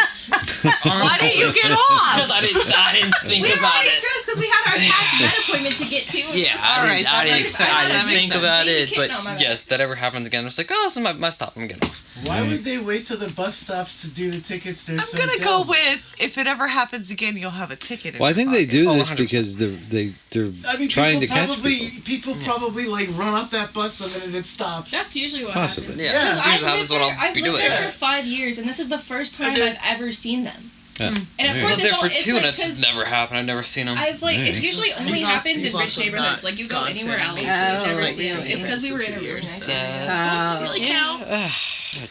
Why didn't you get Because off? I didn't think We were about already it. stressed because we had our tax med appointment to get to. Yeah, All right, that I makes didn't, sense. I That didn't makes think sense. about See, you it, can't- but no, my bad. yes, that ever happens again. I'm just like, oh, this is my stop. I'm getting off. Why would they wait till the bus stops to do the tickets? They're I'm so gonna dumb. go with, if it ever happens again, you'll have a ticket. Well, I think they do Oh, this 100%. because they're I mean, trying to people catch probably people. probably like run up that bus the minute it stops. That's usually what Possibly. happens. Yeah, Yeah. that's I've usually happens lived what there, I'll I've be lived doing. there for 5 years, and this is the first time then- I've ever seen them. Yeah. And of Yeah. course, Lived there for it's 2 like, and it's 'cause never happened. I've never seen them. I've like Nice. it usually only Steve happens in Austin rich has neighborhoods. not Like you go gone to anywhere any else, major you've never events seen in them. It's because we were in a 2 really years, nice so- area. Oh. Really count? I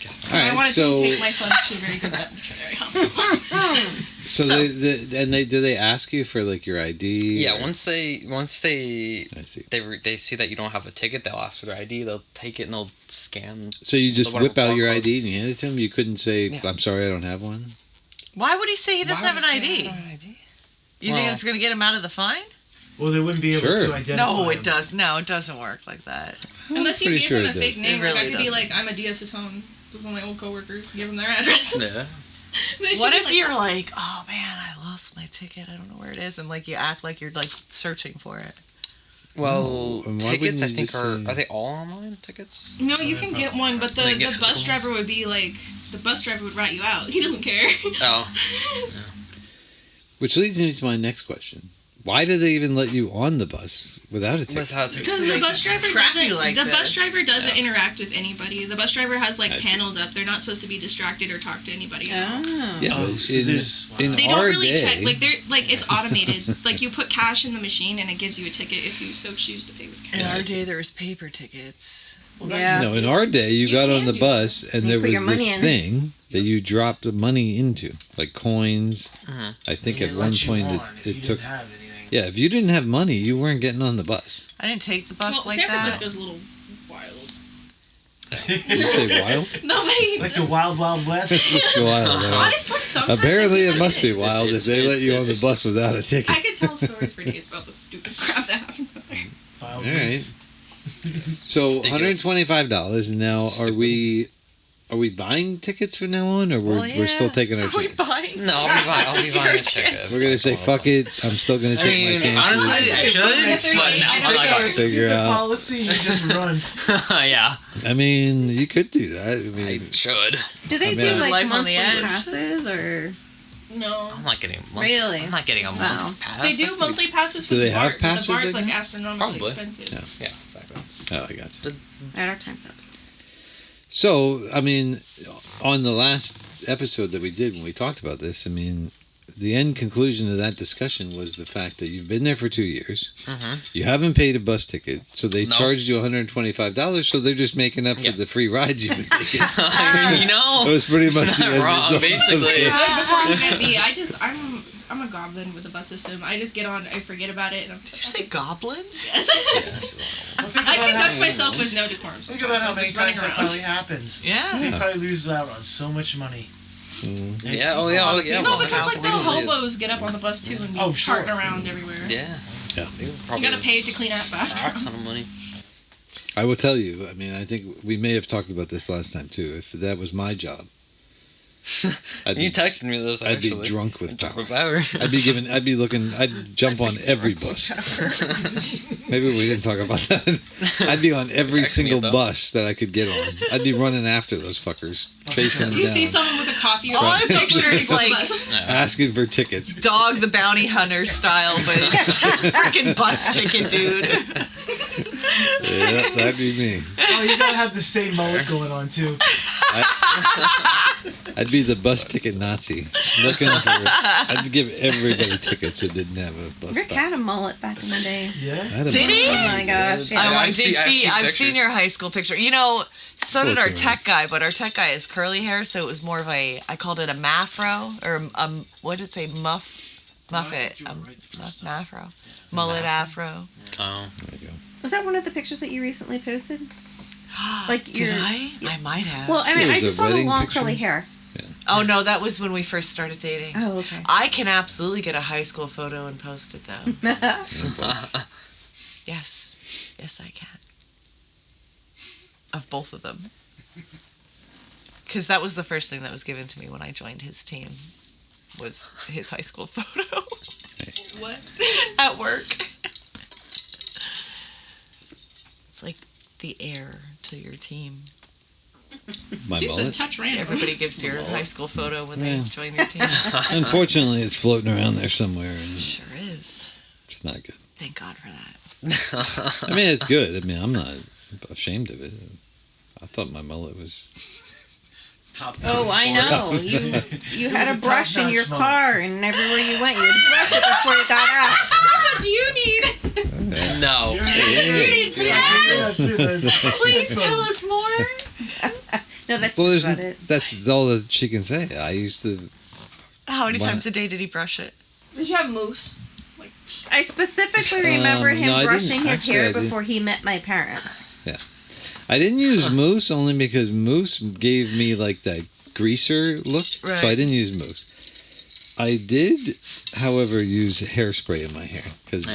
guess not. All I right, wanted so to take my son to a very good veterinary hospital. so they do they ask you for like your ID? Yeah, or- once they I see. they see that you don't have a ticket, they'll ask for their ID. They'll take it and they'll scan. So you just whatever whip out your barcode. ID and you hand it to him. You couldn't say, Yeah. "I'm sorry, I don't have one." Why would he say he doesn't Why have would an I say ID? I don't have an ID? You think Well- it's gonna get him out of the fine? Well, they wouldn't be able Sure. to identify. No, it him. does. No, it doesn't work like that. Unless you pretty give sure them it a fake does. name, It like I really could be doesn't. like, I'm a Dia Sasson. Those are my old coworkers. Give them their address. Yeah. They should What be if like, you're like, oh man, I lost my ticket. I don't know where it is, and like you act like you're like searching for it. Well, No, and why tickets wouldn't I you think just are say- they all online tickets? No, you can get one, but They the get bus physical driver ones? would be like, the bus driver would rat you out. He doesn't care. Oh, Which leads me to my next question: why do they even let you on the bus without a ticket? that's how it takes. Because They the bus driver trap you doesn't. like the bus this. driver doesn't interact with anybody. The bus driver has like I see. panels up. They're not supposed to be distracted or talk to anybody. Oh. Yeah, Oh, but so in, there's- in They our don't really day, check. Like they're like it's automated. Like you put cash in the machine and it gives you a ticket if you so choose to pay with cash. In our day, there was paper tickets. Yeah. no, in our day, you You got can on the do bus and You there put was your money this in. thing that you dropped the money into, like coins. Mhm. I think They at let one you point on if you it didn't took. have anything. Yeah, if you didn't have money, you weren't getting on the bus. I didn't take the bus Well, like San that. Francisco's a little wild. Did you say wild? Nobody. Like the Wild Wild West. It's wild. Honestly, sometimes Apparently, I it think must be is. wild if they let you on the bus without a ticket. I could tell stories for days about the stupid crap that happens out there. Wild All right. West. So Ridiculous. $125, and now are we buying tickets from now on, or we're still taking our Are we chance? buying? No, I'll be buying a ticket. We're gonna say fuck it. I'm still gonna I take my mean, chances. honestly, I should, but no, I I'm They not got a going. Figure stupid out. policy and you just run. Yeah, I mean, you could do that. I I mean, should. Do they I do mean, like Life on monthly the edge. passes or? No. I'm not getting a month. Really? I'm not getting a month Wow. pass. They do That's gonna be- monthly passes for Do the they bar, have passes but the bar's like like that? astronomically Probably. expensive. Yeah. Yeah, exactly. oh, I got you. At our time's up. So, I mean, on the last episode that we did when we talked about this, I mean, the end conclusion of that discussion was the fact that you've been there for 2 years. Mm-hmm. You haven't paid a bus ticket, so they No. charged you $125. So they're just making up for Yeah. the free rides you've been taking. you That know, was pretty much the Not end wrong, result of basically. it. Good before you get me. I'm a goblin with the bus system. I just get on, I forget about it, and I'm Did you say goblin? yes. Well, think I about conduct how, myself with no decorum. think about how many Just running times that around. probably happens. Yeah. He Yeah. probably loses out on so much money. Mm. It's Yeah, oh yeah, oh yeah. No, well, because like the absolutely. hobos get up on the bus too and be Oh, sure. carting around everywhere. Yeah. Yeah. They You probably gotta lose pay to clean up a crap after. ton of money. I will tell you, I mean, I think we may have talked about this last time too. If that was my job, I'd You be, texted me this I'd actually. be drunk with Drunk power. with power. I'd jump on every bus. Maybe we didn't talk about that. I'd be on every Text me, single though. bus that I could get on. I'd be running after those fuckers, chasing them You down, see someone with a coffee, you're All like, I picture "Picture is like asking for tickets. Dog the Bounty Hunter style, but freaking bus ticket, dude. Yeah, that'd be me. Oh, you gotta have the same mullet going on too. I'd be the bus ticket Nazi, looking for. I'd give everybody tickets that didn't have a bus Rick stop. had a mullet back in the day. Yeah. I had a Did mullet. he? Oh my gosh! Yeah, Yeah. I've seen I've seen pictures. your high school picture. You know, so did our Fortunately. tech guy, but our tech guy is curly hair, so it was more of I called it a mafro, or what did it say, muffet, you were right the first afro, mullet afro. Oh. There you go. Was that one of the pictures that you recently posted? Like Did your. I? I might have. Well, I mean, It I was just a saw the wedding long picture? curly hair. oh no, that was when we first started dating. Oh, okay. I can absolutely get a high school photo and post it though. Yes, yes, I can. Of both of them. Because that was the first thing that was given to me when I joined his team, was his high school photo what? at work. It's like the heir to your team. My Seems a mullet. touch random. Everybody gives your high school photo when Yeah. they join their team. Unfortunately, it's floating around there somewhere, and Sure is. it's not good. Thank God for that. I mean, it's good. I mean, I'm not ashamed of it. I thought my mullet was. Top Oh, notch. I know. You had was a a brush in top-notch your moment. car, and everywhere you went, you would brush it before you got out. How much you need? No. Yeah, Please tell us more. No, that's Well, just about it. that's all that she can say. I used to. How many Why times not? a day did he brush it? Did you have moose? I specifically remember him no, I didn't. brushing his Actually, I hair didn't. before he met my parents. I didn't use mousse only because mousse gave me like that greaser look, so I Right. didn't use mousse. I did, however, use hairspray in my hair because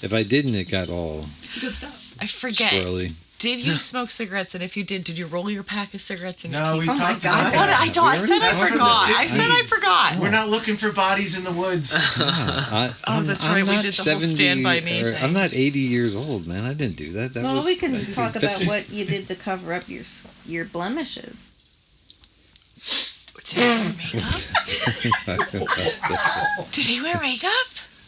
if I didn't, it got all It's good stuff. I forget. squirrely. Did you smoke cigarettes? And if you did you roll your pack of cigarettes in your No, we teeth? Oh my talked God. about What? that. I said I That's from the forgot. I said I 50s. forgot. We're not looking for bodies in the woods. Oh, that's right, we not did the whole Stand By Me or- thing. I'm not 80 years old, man. I didn't do that. That Well, was we can talk about 1950. what you did to cover up your blemishes. Did he wear makeup? Did he wear makeup?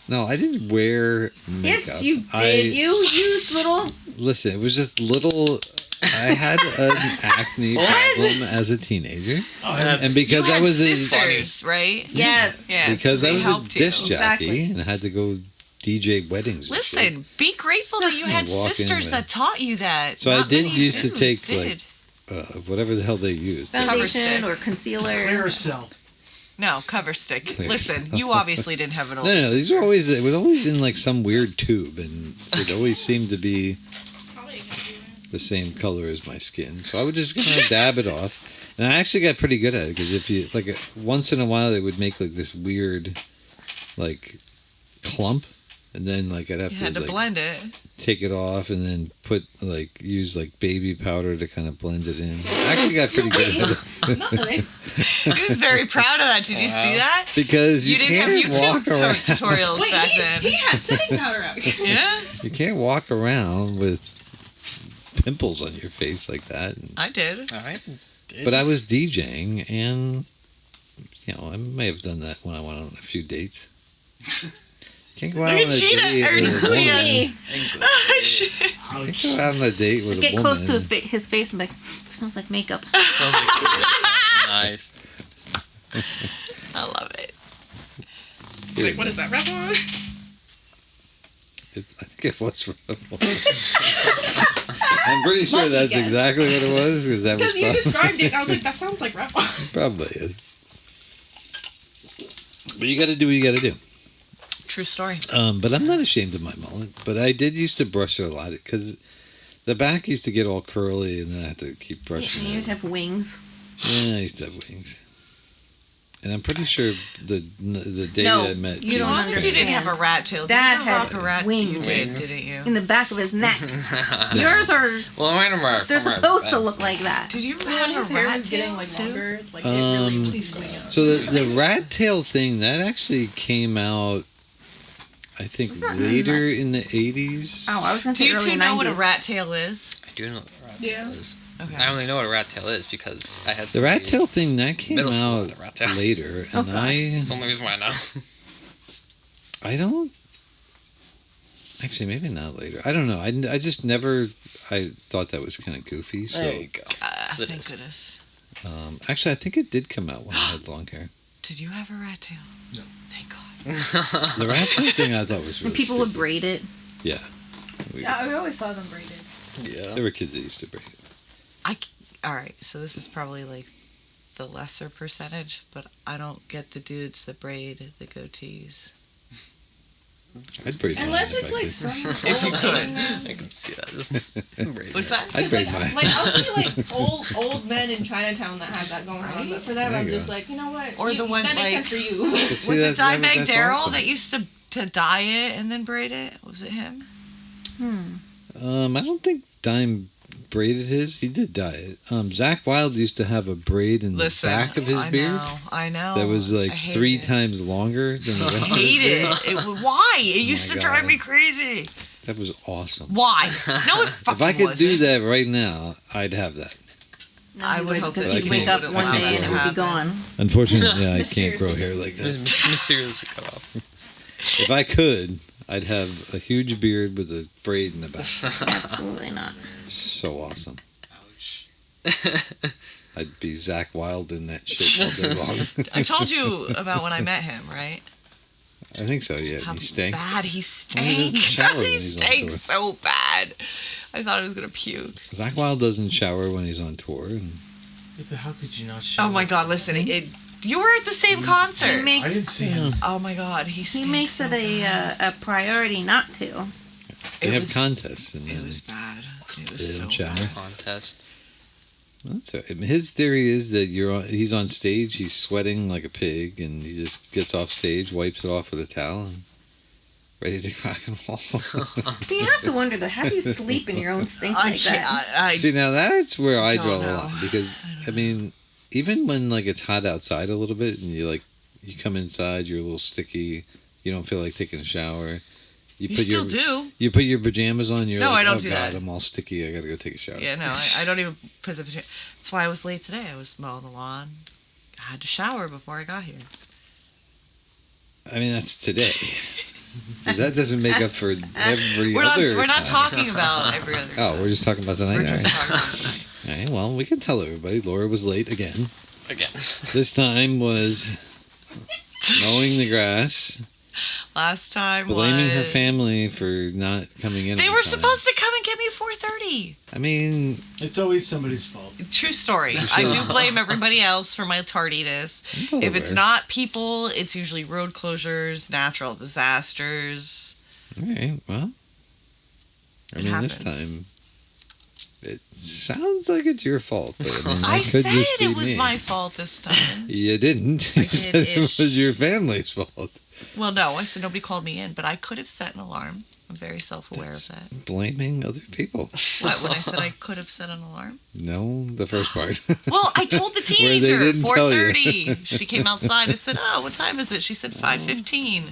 No, I didn't wear makeup. Yes, you did. I- You used little. Listen, it was just little. I had an acne problem as a teenager, and because You I had was a, sisters, right? Yes. Yes, because I they was a helped you. disc jockey Exactly. and I had to go DJ weddings. and shit. Listen, be grateful that you had Walk in sisters with- that taught you that. So I Not did many used to dudes take, did. whatever the hell they used. Foundation stick. or concealer. Clearasil. No, cover stick. Clear Listen, stuff. you obviously didn't have an No, older no, these sister. were always. It was always in like some weird tube, and it always seemed to be Probably a concealer. the same color as my skin. So I would just kind of dab it off, and I actually got pretty good at it because if you like once in a while, it would make like this weird, like clump, and then like I'd have You to had to like blend it. take it off and then use like baby powder to kind of blend it in. I actually got pretty good at it Nothing. He was very proud of that. Did you see that? because you, You didn't have can't YouTube walk around. tutorials Wait, back he then. had setting powder out here. Yeah, You can't walk around with pimples on your face like that. I did. I But I was DJing, and I may have done that when I went on a few dates. Can't go out Look on at a Gina, date or with a woman. Me. Can't go out on a date with a Get woman. close to his face and be like, it smells like makeup. Nice. I love it. Like, what is that? Revlon? I think it was Revlon. I'm pretty sure Lucky that's guess. exactly what it was because that was Because you fun. described it, I was like, that sounds like Revlon. Probably is. But you got to do what you got to do. True story. But I'm not ashamed of my mullet. But I did used to brush it a lot because the back used to get all curly, and then I had to keep brushing You'd it. have wings. Yeah, I used to have wings. And I'm pretty sure the day No, that I met you As don't long as you didn't understand. have a rat tail. Dad Did you had rock a rat? wings. You did, didn't you? In the back of his neck. Yours are, Well, I'm wearing they're supposed to look like that. Did you When have his a hair rat was getting tail like too? longer, like it really Please wait. So the rat tail thing that actually came out, I think later in the 80s. Oh, I was going to Do say you early two know 90s. what a rat tail is? I do know what a rat Yeah. tail is. Okay. I only know what a rat tail is because I had The rat tail thing that came Middle school out had a rat tail. later, and Okay. That's the only reason why I know. I don't. Actually, maybe not later. I don't know. I just never. I thought that was kind of goofy. So, There you go. Yes, it Thank is. goodness. actually, I think it did come out when I had long hair. Did you have a rat tail? No. Thank God. The rat tail thing I thought was really. And people would stupid. braid it. Yeah. Yeah, I always saw them braided. Yeah. There were kids that used to braid it. All right, so this is probably like the lesser percentage, but I don't get the dudes that braid the goatees. I'd braid mine Unless if it's I like could. some If you old could. Asian man. I can see that. Just What's that? I'd braid like, mine. like I'll see like old men in Chinatown that have that going on, but for them There I'm you just go. like, you know what? Or the one, that makes like- sense for you. But Was see, it Dimebag that's Daryl awesome. that used to dye it and then braid it? Was it him? I don't think Dime braided his. He did dye it. Zach Wilde used to have a braid in Listen, the back of his beard I know. that was like I hate 3 it. times longer than the I rest of his hate beard. it. Why? It used my to drive God. me crazy. That was awesome. Why? No, it fucking If I could do wasn't. that right now, I'd have that. I would hope because that he'd he wake up wouldn't one allow day it and to it would be gone. Unfortunately, I can't grow Mysteriously hair like It was that. mysteriously cut off. If I could, I'd have a huge beard with a braid in the back. Absolutely not. So awesome. Ouch. I'd be Zach Wilde in that shit all day long. I told you about when I met him, right? I think so, yeah. How He stank. bad he Well, he doesn't stank. shower when He he's on stank tour. so bad. I thought I was gonna puke. Zach Wilde doesn't shower when he's on tour. And Yeah, but how could you not show Oh my up? god, listen, you were at the same He concert. I didn't makes see him. Oh my god, he he stinks makes so it bad. a priority not to. they It have was- contests. And It then was bad. It they was so don't shower. bad. Contest. Well, that's all right. His theory is that he's on stage, he's sweating like a pig, and he just gets off stage, wipes it off with a towel, and ready to rock and roll. But you have to wonder though, how do you sleep in your own stink I like can't. that? I See, now that's where I Don't draw the know. line because I mean, even when like it's hot outside a little bit, and you come inside, you're a little sticky, you don't feel like taking a shower. you still do. You put your pajamas on. You're No, like, I don't oh do God, that. I'm all sticky. I gotta go take a shower. Yeah, no, I don't even put the. That's why I was late today. I was mowing the lawn. I had to shower before I got here. I mean, that's today. So that doesn't make up for every We're not. other. We're not time. talking about every other. Oh, we're just talking about tonight. We're All just right. talking about tonight. All right. Well, we can tell everybody. Laura was late again. Again. This time was mowing the grass, Last time blaming her was- family for not coming in. They on were time. supposed to come and get me at 4:30. I mean, It's always somebody's fault. True story. I do blame everybody else for my tardiness. I'm If it's aware. not people, it's usually road closures, natural disasters. All right. Well, I It mean, this happens. time it sounds like it's your fault, but I mean, that I could said just be it was me. my fault this time. You didn't. You did said it ish. was your family's fault. Well, no, I said nobody called me in, but I could have set an alarm. I'm very self-aware That's of that. blaming other people. What, when I said I could have set an alarm? No, the first part. Well, I told the Where they teenager didn't tell you. 4:30. She came outside. I said, "Oh, what time is it?" She said 5:15.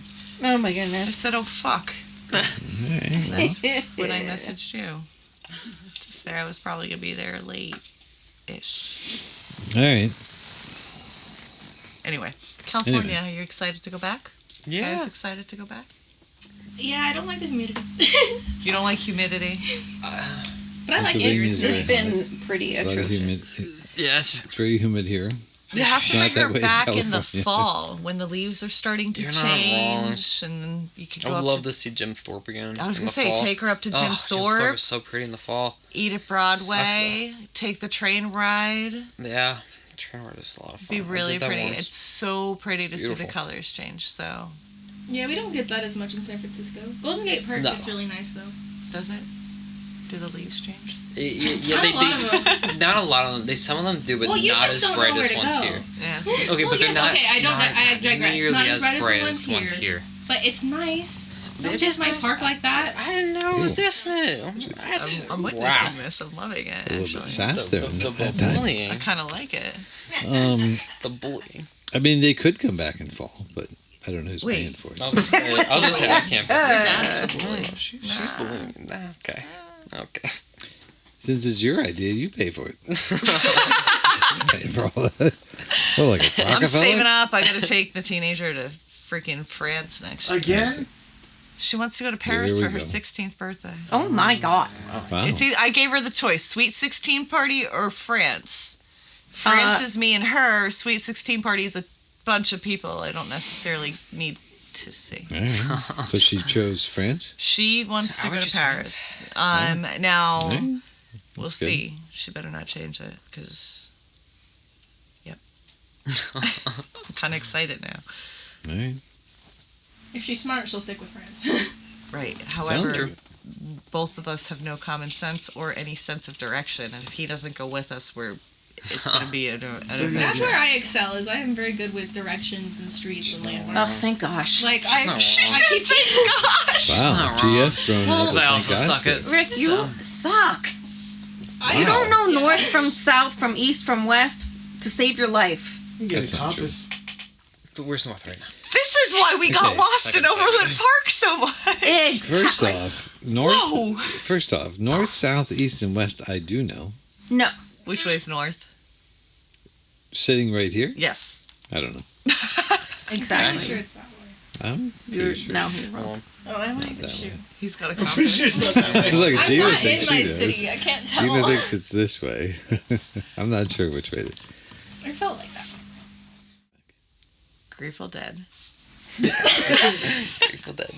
Oh my I goodness. said, "Oh fuck." All right. Well, That's when I messaged you to say I was probably gonna be there late-ish. all right. Anyway, California, are you excited to go back? You guys Yeah. excited to go back? Yeah, I don't like the humidity. You don't like humidity? But I like it. Pennsylvania's It's very been pretty A lot of atrocious. humid. Yes. It's very humid here. You have It's to not bring that her way in back in the California. fall when the leaves are starting to You're not wrong. change, and then you could I go would up love to. to see Jim Thorpe again. I was in gonna the say, fall. take her up to Jim Jim Thorpe Thorpe, is so pretty in the fall. eat at Broadway, take the train ride. Yeah. Train ride is a lot of fun. Be I really did that pretty. once. It's so pretty to see the beautiful. colors change. So, Yeah, we don't get that as much in San Francisco. Golden Gate Park No. gets really nice though. does it? Do the leaves change? Yeah, Not a lot of them. not a lot of them. Some of them do, but Well, you not just as don't bright know where as to ones go. here. Yeah. Okay, Well, but they're yes, not. okay, I digress. Nearly Not as as bright as the bright ones as ones here. here. But it's nice. Don't It diss is my nice. park like that. I didn't know it was Cool. this new. I'm witnessing Wow. this. I'm loving it. A little Actually, bit sass there. The at that time. I bullying. kind of like it. The bullying. I mean, they could come back in fall, but I don't know who's Wait. paying for it. I was gonna say I can't. That's the bully. She's bullying. Okay. Okay. Since it's your idea, you pay for it. Pay for all that. Well, like a I'm saving Rockefeller? up. I gotta take the teenager to freaking France next year. Again? She wants to go to Paris we for her go. 16th birthday. Oh my god. Wow. It's I gave her the choice: Sweet 16 party or France. France is me and her. Sweet 16 party is a bunch of people I don't necessarily need to see. All right. So she chose France? She wants to How go would to you say Paris. Now All right. we'll That's good. see. She better not change it because. Yep. I'm kind of excited now. All right. If she's smart, she'll stick with France. Right. Sounds However, true. both of us have no common sense or any sense of direction, and if he doesn't go with us, it's going to be an That's adventure. where I excel. Is I am very good with directions and streets and Oh, landmarks. thank gosh. Like She's not wrong. I keep Gosh. Wow. not wrong. GS throwing Well, out Because the I thank also God suck stuff. at. Rick, you Dumb. suck. I You don't know Yeah. north from south, from east from west to save your life. You can get That's a not true. compass. But where's North right now? This is why we got Okay. lost in Overland Park so much. Exactly. First off, north. Whoa. First off, north, south, east, and west. I do know. No. Which way's north? sitting right here? Yes. I don't know. I'm Exactly. sure it's that way. I'm You're pretty sure. now you're wrong. Oh, I Not that way. He's got a I'm pretty sure confidence. it's not that way. Look, I'm Gina not in thinks my she does. city. I can't tell. Gina thinks it's this way. I'm not sure which way. I felt like that. Grateful Dead. Grateful Dead.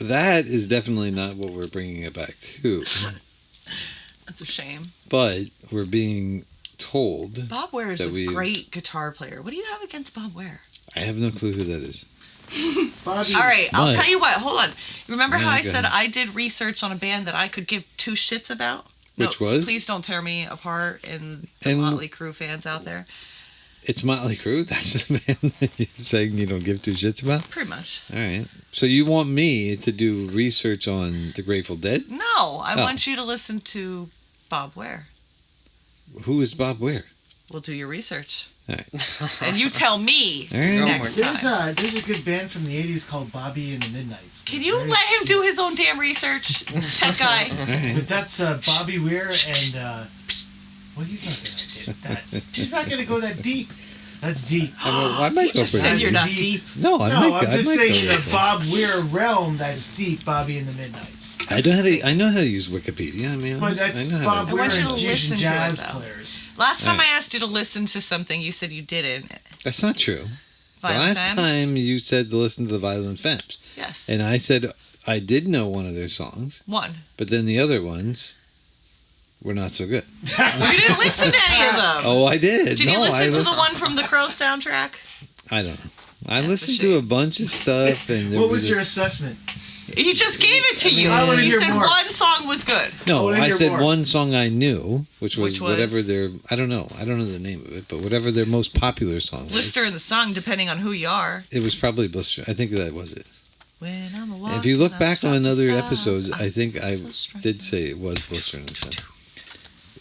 That is definitely not what we're bringing it back to. That's a shame. But we're being told. Bob Ware is That a we've- great guitar player. What do you have against Bob Ware? I have no clue who that is. Bobby, All right, I'll What? tell you what. Hold on. Remember how Yeah, I go said ahead. I did research on a band that I could give two shits about? Which was? Please don't tear me apart and the And- Motley Crue fans out there. It's Motley Crue? That's the band that you're saying you don't give two shits about? Pretty much. All right. So you want me to do research on the Grateful Dead? No, I Oh. want you to listen to Bob Ware. Who is Bob Ware? We'll do your research. All right. And you tell me All right. next time. there's a good band from the 80s called Bobby and the Midnights. Can It's you very let him sweet. do his own damn research, tech guy? All right. But that's Bobby Weir and well, he's not gonna get that. He's not gonna go that deep. That's deep. I might go Just for said that. you're not Deep. deep. No, I No, might. I'm just I might saying go in the with it. Bob Weir realm, that's deep. Bobby and the Midnights. I know how to use Wikipedia. I mean, But that's I know how Bob to, I Weir want you and to fusion listen to it, jazz though. players. Last time Alright. I asked you to listen to something, you said you didn't. That's not true. Violent Last Femmes? time you said to listen to the Violent Femmes, Yes. and I said I did know one of their songs, One. but then the other ones were not so good. You didn't listen to any of them. Oh, I did. Did no, you listen I to listened. the one from the Crow soundtrack? I don't know. I That's a listened to a bunch of stuff, and there What was a- your assessment? He just gave it to you. I wanna He hear said more. one song was good. I No, wanna I hear said more. one song I knew, which was Which was? whatever their I don't know the name of it, but whatever their most popular song was. Blister in the song, depending on who you are. It was probably Blister. I think that was it. When I'm a If you look walking, I back struck on the other star. episodes, I think I so strong. did say it was Blister in the Sun.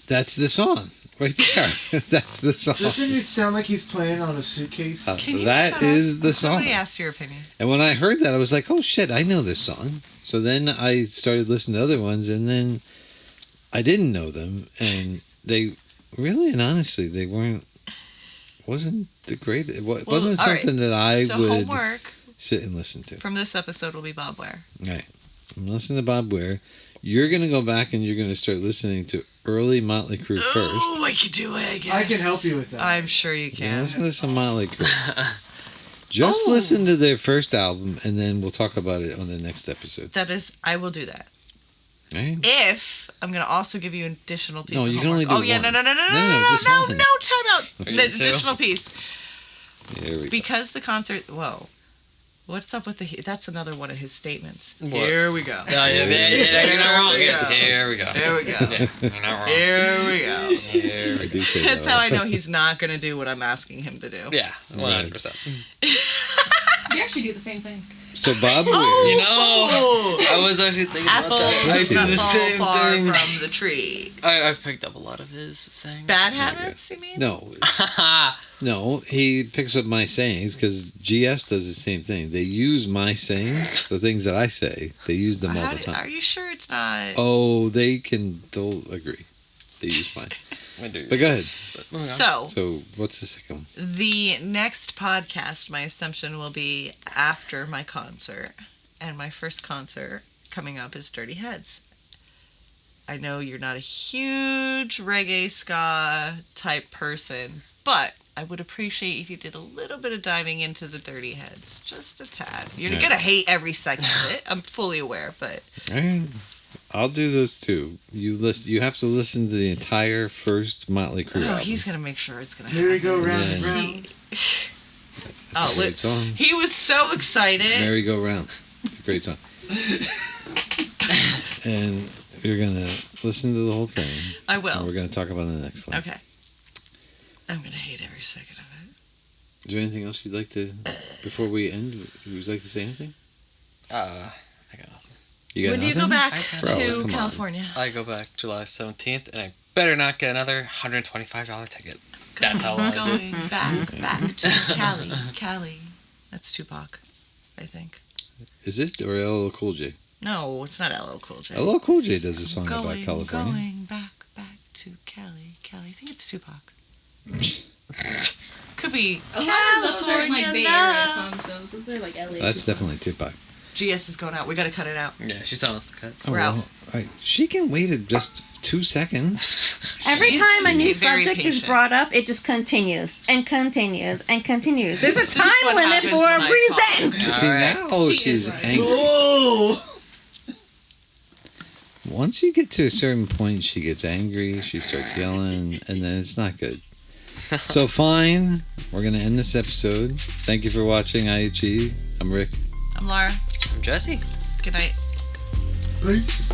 That's the song right there. That's the song. Doesn't it sound like he's playing on a suitcase? Can you That shut is up? the song. Somebody asked your opinion. And when I heard that, I was like, "Oh shit, I know this song." So then I started listening to other ones, and then I didn't know them, and they really and honestly they wasn't the great. It wasn't all right. something that I So would homework sit and listen to. from this episode will be Bob Ware. Right. I'm listening to Bob Ware. You're gonna go back and you're gonna start listening to early Motley Crue first. Oh, I could do it, I guess. I can help you with that. I'm sure you Yeah, can. listen to some Motley Crue. Just Oh. listen to their first album, and then we'll talk about it on the next episode. That is, I will do that. Right? If I'm going to also give you an additional piece No, of you can homework. only do Oh, yeah, one. no, just no, one. time out. Are The you two? additional piece. There we go. Because the concert, whoa. What's up with that's another one of his statements. What? Here we go. You're not wrong. Here we Yes, go. here we go. Here we go. Yeah, you're not wrong. Here we go. Here I we go. do say That's that. how I know he's not going to do what I'm asking him to do. Yeah, 100%. We actually do the same thing. So Bob Weir. You know, Oh! I was actually thinking about Apple that. I does do not the fall same far thing. from the tree. I've picked up a lot of his sayings. Bad habits, you mean? No, no, he picks up my sayings because GS does the same thing. They use my sayings, the things that I say. They use them all the Are time. you sure it's not? Oh, they'll agree. They use mine. I do. But go ahead. But moving on. So, So what's the second one? the next podcast, my assumption will be after my concert. And my first concert coming up is Dirty Heads. I know you're not a huge reggae ska type person, but I would appreciate if you did a little bit of diving into the Dirty Heads. Just a tad. You're Right. going to hate every second of it. I'm fully aware, but All right. I'll do those too. You have to listen to the entire first Motley Crue oh, album. he's going to make sure it's going to Merry go round and Yeah. round. It's Oh, a great lit- song. He was so excited. Merry Go Round. It's a great song. And you're gonna listen to the whole thing. I And will. we're gonna talk about the next one. Okay. I'm going to hate every second of it. Is there anything else you'd like to before we end? Would you like to say anything? I got nothing. You got When do you nothing? go back I- Bro, to come on. California? I go back July 17th, and I better not get another $125 ticket. That's how I do. Going back to Cali. That's Tupac, I think. Is it or LL Cool J? No, it's not LL Cool J. LL Cool J does a song about Going California. back to Cali. I think it's Tupac. Could be A lot of those are like Bay Area California songs, though. Those are like LA. That's songs. definitely Tupac. GS is going out. We gotta cut it out. Yeah, she's telling us to cut. We're out. All right. She can wait just 2 seconds. Every She's time a new very subject is patient. brought up, it just continues and continues and continues. There's a This is time what limit happens for when a I reason. See, right. now She she's is right. angry. Oh! Once you get to a certain point, she gets angry, she starts yelling, and then it's not good. So fine, we're going to end this episode. Thank you for watching IHE. I'm Rick. I'm Laura. I'm Jesse. Good night. Peace.